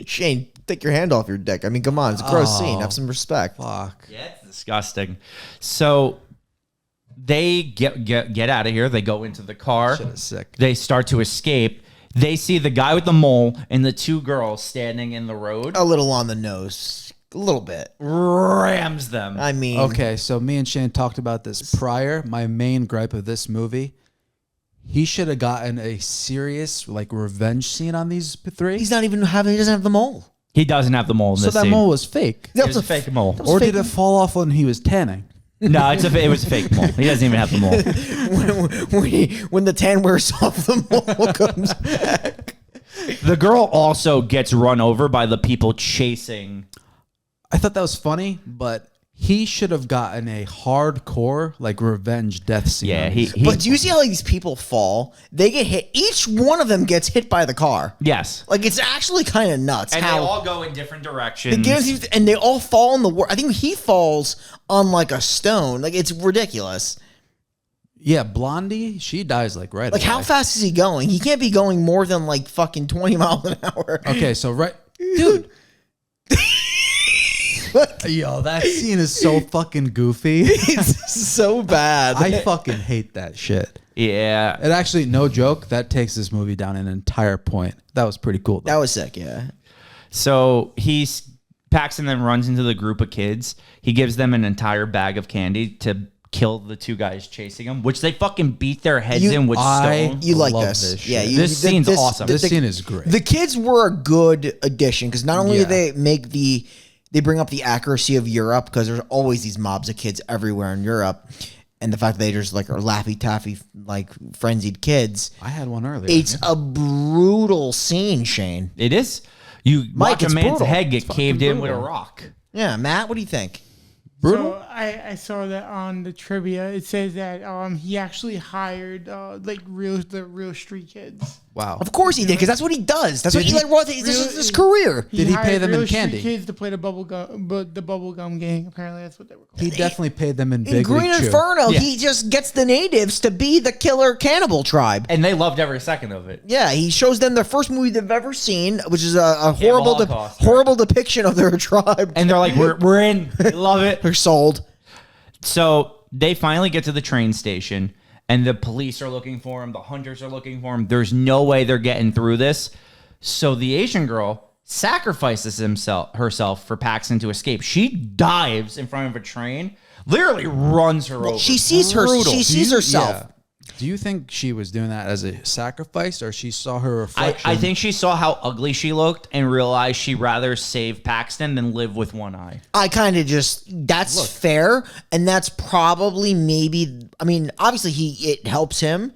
Shane, take your hand off your dick. I mean, come on. It's a gross scene. Have some respect. Fuck. Yeah, it's disgusting. So they get out of here. They go into the car. Shit is sick. They start to escape. They see the guy with the mole and the 2 girls standing in the road. A little on the nose. A little bit. Rams them. I mean. Okay, so me and Shane talked about this prior. My main gripe of this movie, he should have gotten a serious like revenge scene on these 3. He doesn't have the mole. He doesn't have the mole in So this that scene. mole was fake. That It was a fake mole. Or did it fall off when he was tanning? No, it was a fake mole. He doesn't even have the mole. when the tan wears off, the mole comes back. The girl also gets run over by the people chasing. I thought that was funny, but he should have gotten a hardcore like revenge death scene. Yeah, on he these. But do you see how these people fall? They get hit. Each one of them gets hit by the car. Yes. Like, it's actually kind of nuts. And how they all go in different directions. and they all fall in the. I think he falls on like a stone. Like, it's ridiculous. Yeah, Blondie, she dies like right Like, away. how fast is he going? He can't be going more than like fucking 20 miles an hour. Okay, so dude. Yo, that scene is so fucking goofy. It's so bad. I fucking hate that shit. Yeah. And actually, no joke, that takes this movie down an entire point. That was pretty cool. That was sick, yeah. So Paxton then runs into the group of kids. He gives them an entire bag of candy to kill the 2 guys chasing him, which they fucking beat their heads in with stone. You like love this. this Yeah, shit. This scene's awesome. This scene is great. The kids were a good addition because not only do they make they bring up the accuracy of Europe, because there's always these mobs of kids everywhere in Europe, and the fact that they just like are laffy taffy like frenzied kids. I had one earlier. It's a brutal scene, Shane. It is. You Mike, watch a it's man's brutal. head get It's caved fucking in with a brutal. rock. Yeah, Matt, what do you think? Brutal? So I saw that on the trivia. It says that he actually hired the real street kids. Wow. Of course he did, because that's what he does. That's what Did Eli he- Roth is. This is his career. He Did he pay hired them in real street candy? kids to play the bubble gum gang. Apparently, that's what they were called. He definitely paid them in In Big Green League Chew. Inferno, Yeah. he just gets the natives to be the killer cannibal tribe. And they loved every second of it. Yeah, he shows them the first movie they've ever seen, which is a horrible, Holocaust, right? horrible depiction of their tribe. And they're like, we're in. We love it. They're sold. So they finally get to the train station, and the police are looking for him. The hunters are looking for him. There's no way they're getting through this. So the Asian girl sacrifices herself for Paxton to escape. She dives in front of a train, literally runs her over. She sees Brutal. She sees herself. Yeah. Do you think she was doing that as a sacrifice, or she saw her reflection? I think she saw how ugly she looked and realized she'd rather save Paxton than live with one eye. I kind of that's fair, and that's probably maybe. I mean, obviously it helps him.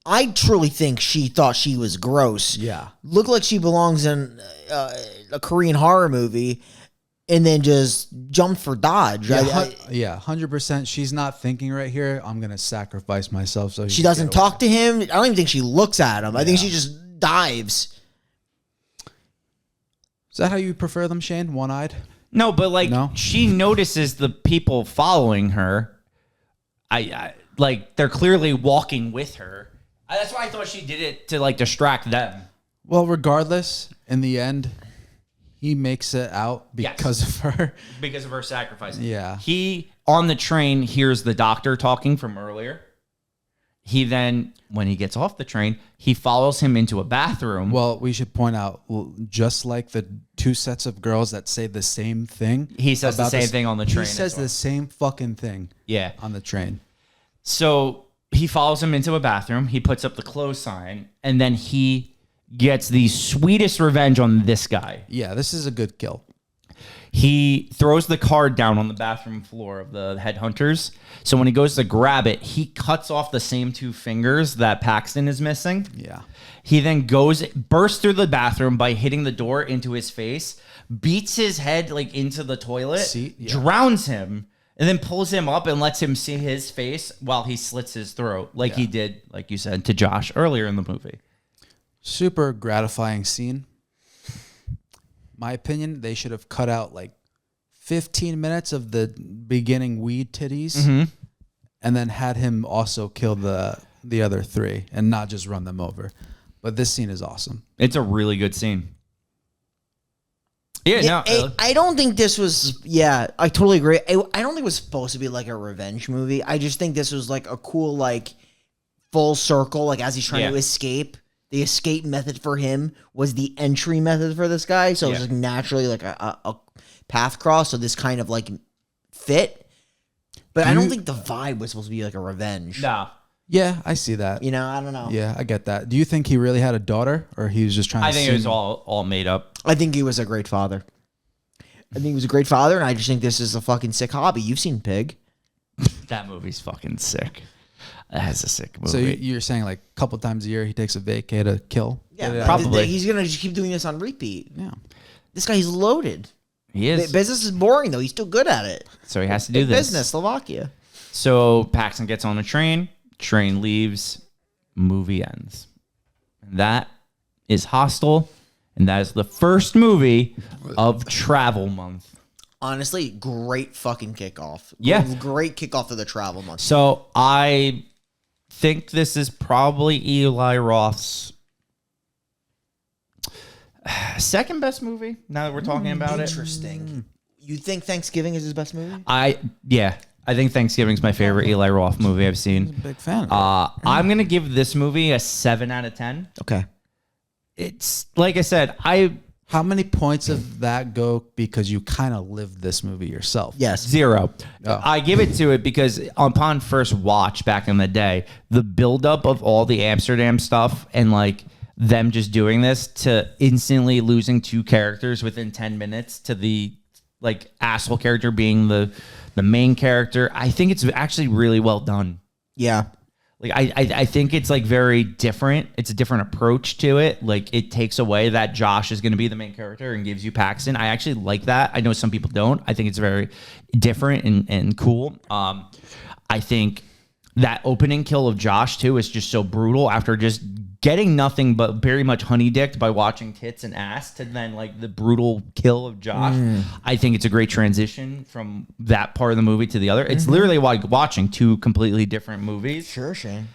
I truly think she thought she was gross. Yeah. Looked like she belongs in a Korean horror movie, and then just jumped for Dodge. Yeah, 100%. She's not thinking right here, I'm going to sacrifice myself. So She doesn't talk to him. I don't even think she looks at him. I think Yeah. she just dives. Is that how you prefer them, Shane? One-eyed? No, but like No? she notices the people following her. I like they're clearly walking with her. That's why I thought she did it to like distract them. Well, regardless, in the end, he makes it out Yes. because of her. Because of her sacrificing. Yeah. He, on the train, hears the doctor talking from earlier. He then, when he gets off the train, he follows him into a bathroom. Well, we should point out, just like the two sets of girls that say the same thing. He says the about same thing on the train He as says well. the same fucking thing Yeah. on the train. So he follows him into a bathroom. He puts up the close sign. And then he gets the sweetest revenge on this guy. Yeah, this is a good kill. He throws the card down on the bathroom floor of the headhunters. So when he goes to grab it, he cuts off the same two fingers that Paxton is missing. Yeah. He then bursts through the bathroom by hitting the door into his face, beats his head like into the toilet, Seat, yeah. drowns him, and then pulls him up and lets him see his face while he slits his throat, like he did, like you said, to Josh earlier in the movie. Super gratifying scene. My opinion, they should have cut out like 15 minutes of the beginning weed titties and then had him also kill the other three and not just run them over. But this scene is awesome. It's a really good scene. Yeah, I don't think this was. Yeah, I totally agree. I don't think it was supposed to be like a revenge movie. I just think this was like a cool, like, full circle. Like, as he's trying to escape, the escape method for him was the entry method for this guy. So it was like naturally like a path cross. So this kind of like fit. But I don't think the vibe was supposed to be like a revenge. no. Yeah, I see that. You know, I don't know. Yeah, I get that. Do you think he really had a daughter or he was just trying to I think it sing- was all made up. I think he was a great father. I think he was a great father, and I just think this is a fucking sick hobby. You've seen Pig. That movie's fucking sick. That's a sick movie. So you're saying like a couple times a year he takes a vacay to kill? Yeah, Probably. He's gonna just keep doing this on repeat. Yeah. This guy's loaded. he is. Business is boring though. He's still good at it. So he has to do Big this. business, Slovakia. So Paxton gets on a train. Train leaves. Movie ends. And that is Hostel. And that is the first movie of Travel Month. Honestly, great fucking kickoff. Yeah. Great kickoff of the travel month. So I think this is probably Eli Roth's second best movie. Now that we're talking about it, Interesting. You think Thanksgiving is his best movie? I think Thanksgiving's my favorite Eli Roth movie I've seen. Big fan. I'm gonna give this movie a 7 out of 10. Okay. It's like I said, How many points of that go because you kind of lived this movie yourself? Yes. 0. Oh. I give it to it because upon first watch back in the day, the buildup of all the Amsterdam stuff and like them just doing this to instantly losing 2 characters within 10 minutes to the like asshole character being the main character. I think it's actually really well done. Yeah. Like I think it's like very different. It's a different approach to it. Like it takes away that Josh is going to be the main character and gives you Paxton. I actually like that. I know some people don't. I think it's very different and cool. I think that opening kill of Josh too is just so brutal after just getting nothing but very much honey dicked by watching tits and ass to then like the brutal kill of Josh. I think it's a great transition from that part of the movie to the other. It's literally like watching 2 completely different movies. Sure, Shane.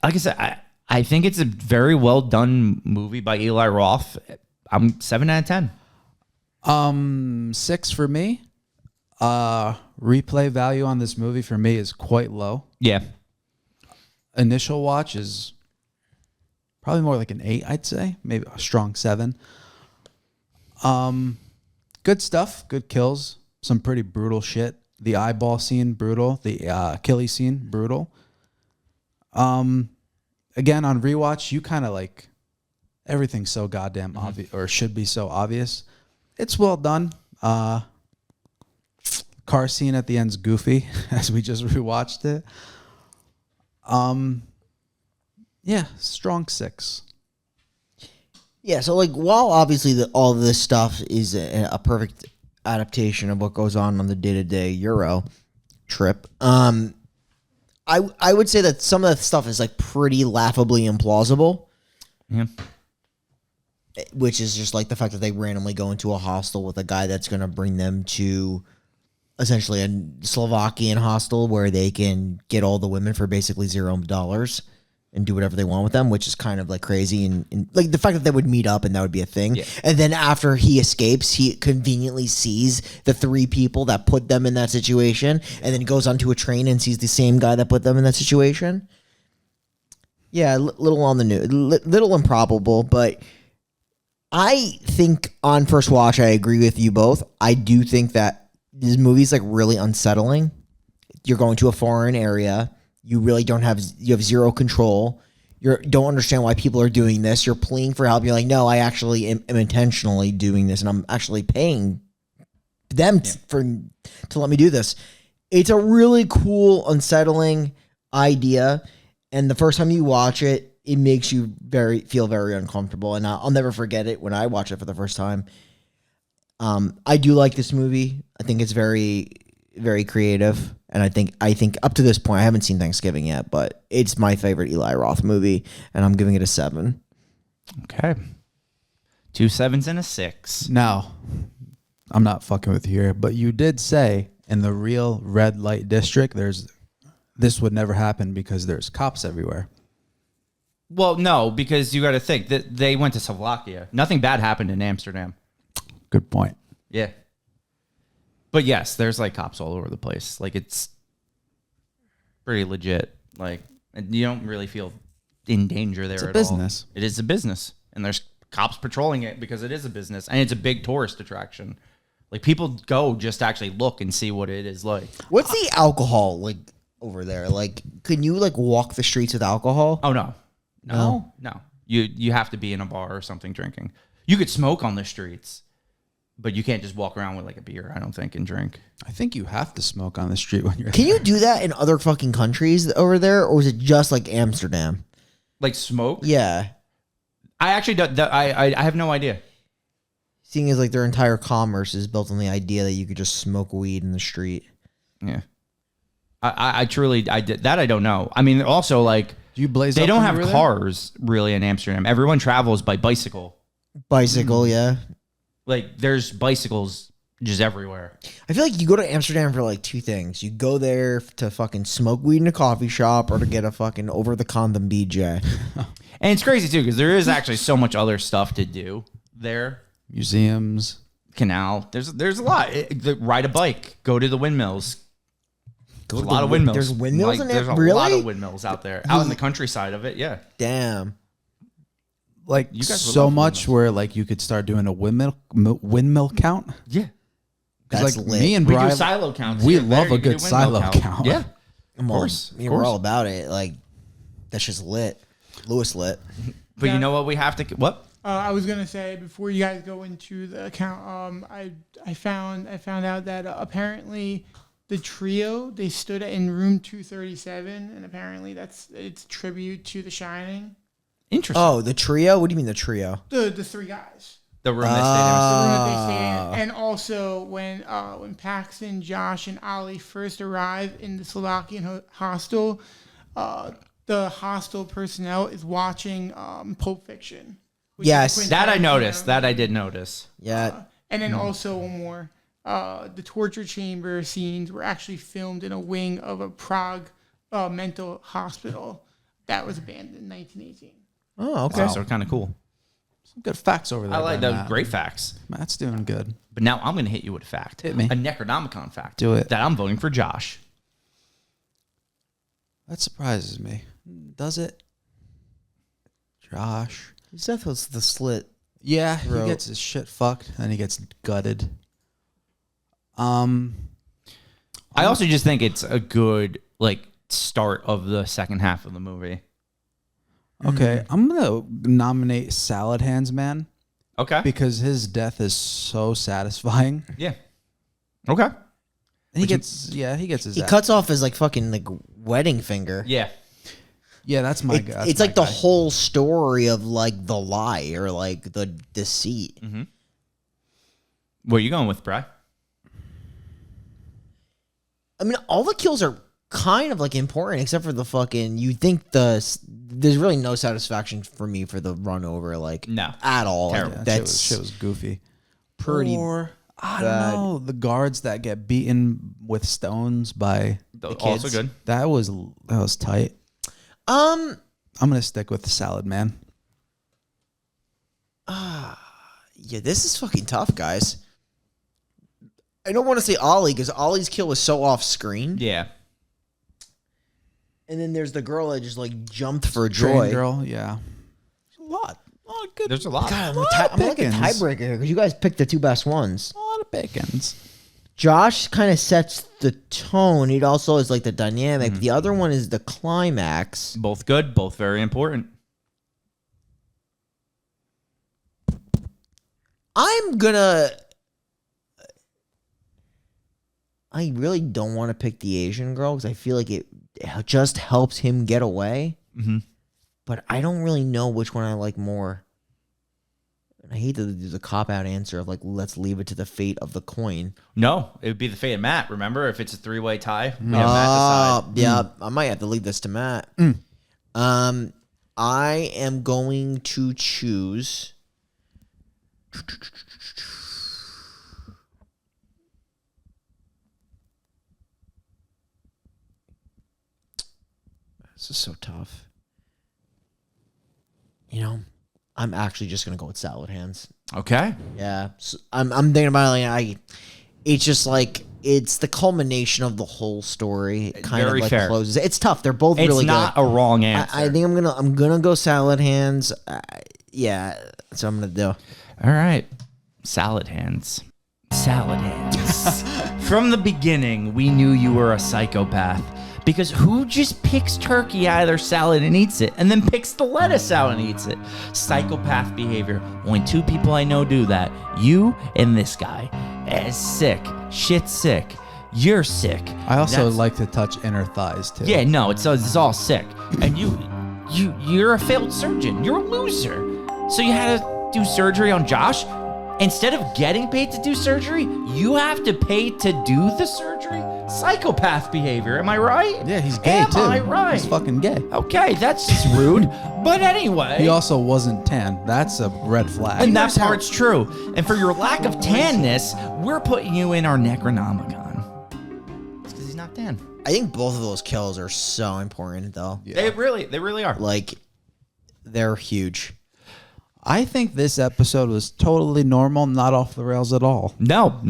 Like I said, I think it's a very well done movie by Eli Roth. I'm 7 out of 10. 6 for me. Replay value on this movie for me is quite low. Yeah. Initial watch is probably more like an 8, I'd say. Maybe a strong 7. Good stuff. Good kills. Some pretty brutal shit. The eyeball scene, brutal. The Achilles scene, brutal. Again, on rewatch, you kind of like everything's so goddamn obvious, or should be so obvious. It's well done. Car scene at the end's goofy, as we just rewatched it. Yeah, strong 6. Yeah, so like while obviously all of this stuff is a perfect adaptation of what goes on the day-to-day Euro trip, I would say that some of the stuff is like pretty laughably implausible. Yeah. Which is just like the fact that they randomly go into a hostel with a guy that's going to bring them to essentially a Slovakian hostel where they can get all the women for basically $0 and do whatever they want with them, which is kind of like crazy. And like the fact that they would meet up and that would be a thing. Yeah. And then after he escapes, he conveniently sees the 3 people that put them in that situation and then goes onto a train and sees the same guy that put them in that situation. Yeah, little on the new, little improbable, but I think on first watch, I agree with you both. I do think that this movie's like really unsettling. You're going to a foreign area. You really you have 0 control. You don't understand why people are doing this. You're pleading for help. You're like, no, I actually am intentionally doing this, and I'm actually paying them to let me do this. It's a really cool, unsettling idea, and the first time you watch it, it makes you feel very uncomfortable, and I'll never forget it when I watched it for the first time. I do like this movie. I think it's very, very creative, and I think up to this point, I haven't seen Thanksgiving yet, but it's my favorite Eli Roth movie, and I'm giving it a 7. Okay. 2 7s and a 6. Now, I'm not fucking with you here, but you did say in the real red light district, this would never happen because there's cops everywhere. Well, no, because you got to think that they went to Slovakia. Nothing bad happened in Amsterdam. Good point. Yeah. But yes, there's like cops all over the place. Like it's pretty legit. Like and you don't really feel in danger there It's a at business. all. It is a business. And there's cops patrolling it because it is a business. And it's a big tourist attraction. Like people go just to actually look and see what it is like. What's the alcohol like over there? Like, can you like walk the streets with alcohol? Oh no. No. You have to be in a bar or something drinking. You could smoke on the streets, but you can't just walk around with like a beer, I don't think, and drink. I think you have to smoke on the street when you're Can there. you do that in other fucking countries over there, or is it just like Amsterdam? Like smoke? Yeah. I actually don't, I have no idea. Seeing as like their entire commerce is built on the idea that you could just smoke weed in the street. Yeah. I truly, I did that. I don't know. I mean, also like Do you blaze they up don't when have you were there? cars really in Amsterdam. Everyone travels by bicycle. Bicycle, yeah. Like there's bicycles just everywhere. I feel like you go to Amsterdam for like 2 things. You go there to fucking smoke weed in a coffee shop or to get a fucking over the condom BJ. And it's crazy too, because there is actually so much other stuff to do there. Museums. Canal. There's a lot. Ride a bike. Go to the windmills. Go There's to a lot of windmills. There's windmills in there? There's a Really? lot of windmills out there. Out in the countryside of it, yeah. Damn. Like You guys would so love much windmills. where like you could start doing a windmill count. Yeah. That's like lit. me and We Brian, do silo counts. we here. love There, a you can good do windmill silo count. Yeah. Of course, of We're course. all about it. Like, that's just lit. Lewis lit. But Yeah. you know what we have to... What? I was gonna say before you guys go into the account, I found out that apparently the trio they stood in room 237, and apparently it's tribute to The Shining. Interesting. Oh, the trio? What do you mean the trio? The 3 guys. The room they The room that they Ah. stayed in. And also when Paxton, Josh, and Ollie first arrive in the Slovakian hostel, the hostel personnel is watching Pulp Fiction. which is Yes. Quentin That I Tarantino noticed. That I movie. did notice. Yeah. And then also one more. The torture chamber scenes were actually filmed in a wing of a Prague mental hospital that was abandoned in 1918. Oh, okay. Okay. So kind of cool. Some good facts over there. I like by those. Matt. Great facts. Matt's doing good. But now I'm going to hit you with a fact. Hit me. A Necronomicon fact. Do it. That I'm voting for Josh. That surprises me. Does it? Josh. Seth was the slit. Yeah, Throat. he gets his shit fucked, and he gets gutted. I also just think it's a good like start of the second half of the movie. Okay, I'm gonna nominate Salad Hands Man Okay. because his death is so satisfying. Yeah. Okay. And he gets his. He cuts off his like fucking like wedding finger. Yeah. Yeah, that's my guy. It's like the whole story of like the lie or like the deceit. Mm-hmm. What are you going with, Bri? I mean, all the kills are kind of like important, except for the fucking. You think there's really no satisfaction for me for the run over, like No. at all. Terrible. Like, That that's shit was goofy. pretty. Or I bad. don't know, the guards that get beaten with stones by Also kids. good. that was tight. I'm gonna stick with the salad man. Yeah, this is fucking tough, guys. I don't want to say Ollie because Ollie's kill was so off screen. Yeah. And then there's the girl that just like jumped for Train joy. girl, yeah. A lot of good. There's a lot. God, Lot of I'm like a pickings. tiebreaker here because you guys picked the two best ones. A lot of pickings. Josh kind of sets the tone. It also is like the dynamic. The other one is the climax. Both good, both very important. I really don't want to pick the Asian girl because I feel like it just helps him get away. Mm-hmm. But I don't really know which one I like more. And I hate that there's a cop-out answer of like, let's leave it to the fate of the coin. No, it would be the fate of Matt. Remember, if it's a 3-way tie, we have Matt decide. Yeah, I might have to leave this to Matt. I am going to choose. This is so tough. You know, I'm actually just gonna go with salad hands. Okay. Yeah, so I'm thinking about it, like it's just like it's the culmination of the whole story. It kind Very of like fair. closes. It's tough. They're both It's really not good. a wrong answer. I think I'm gonna go salad hands. Yeah, that's what I'm gonna do. All right. Salad hands. Salad hands. From the beginning, we knew you were a psychopath. Because who just picks turkey out of their salad and eats it, and then picks the lettuce out and eats it? Psychopath behavior. Only 2 people I know do that. You and this guy. Sick. Shit's sick. You're sick. I also That's- like to touch inner thighs too. Yeah, no, it's all sick. And you're a failed surgeon. You're a loser. So you had to do surgery on Josh? Instead of getting paid to do surgery, you have to pay to do the surgery? Psychopath behavior, am I right? Yeah, he's gay am too. I right? He's fucking gay. Okay, that's just rude. But anyway. He also wasn't tan. That's a red flag. And that part's true. And for your lack of tanness, we're putting you in our Necronomicon. It's because he's not tan. I think both of those kills are so important, though. Yeah. They really are. Like, they're huge. I think this episode was totally normal, not off the rails at all. No,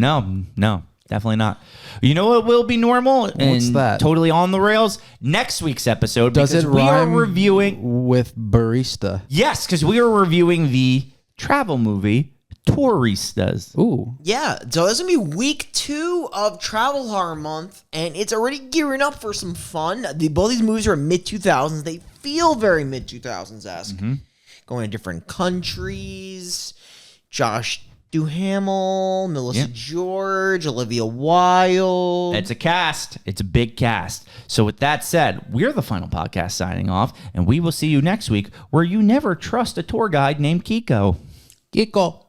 definitely not. You know what will be normal and What's that? totally on the rails? Next week's episode. Does because it we are rhyme reviewing? with barista? Yes, because we are reviewing the travel movie Touristas. Ooh. Yeah, so this is going to be week 2 of Travel Horror Month, and it's already gearing up for some fun. Both these movies are mid-2000s. They feel very mid-2000s-esque. Going to different countries. Josh Duhamel, Melissa George, Olivia Wilde. It's a cast. It's a big cast. So with that said, we're the final podcast signing off, and we will see you next week where you never trust a tour guide named Kiko. Kiko.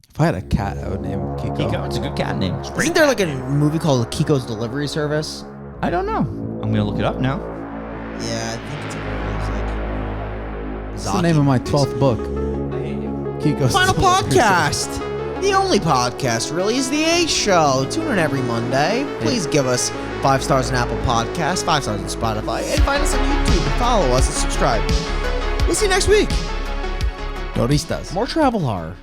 If I had a cat, I would name him Kiko. Kiko, it's a good cat name. Isn't there like a movie called Kiko's Delivery Service? I don't know. I'm going to look it up now. Yeah, I think it's That's the name of my 12th book. Kiko's Final Delivery podcast. The only podcast really is the A Show. Tune in every Monday. Please give us 5 stars on Apple Podcasts, 5 stars on Spotify, and find us on YouTube and follow us and subscribe. We'll see you next week. Turistas. More travel horror.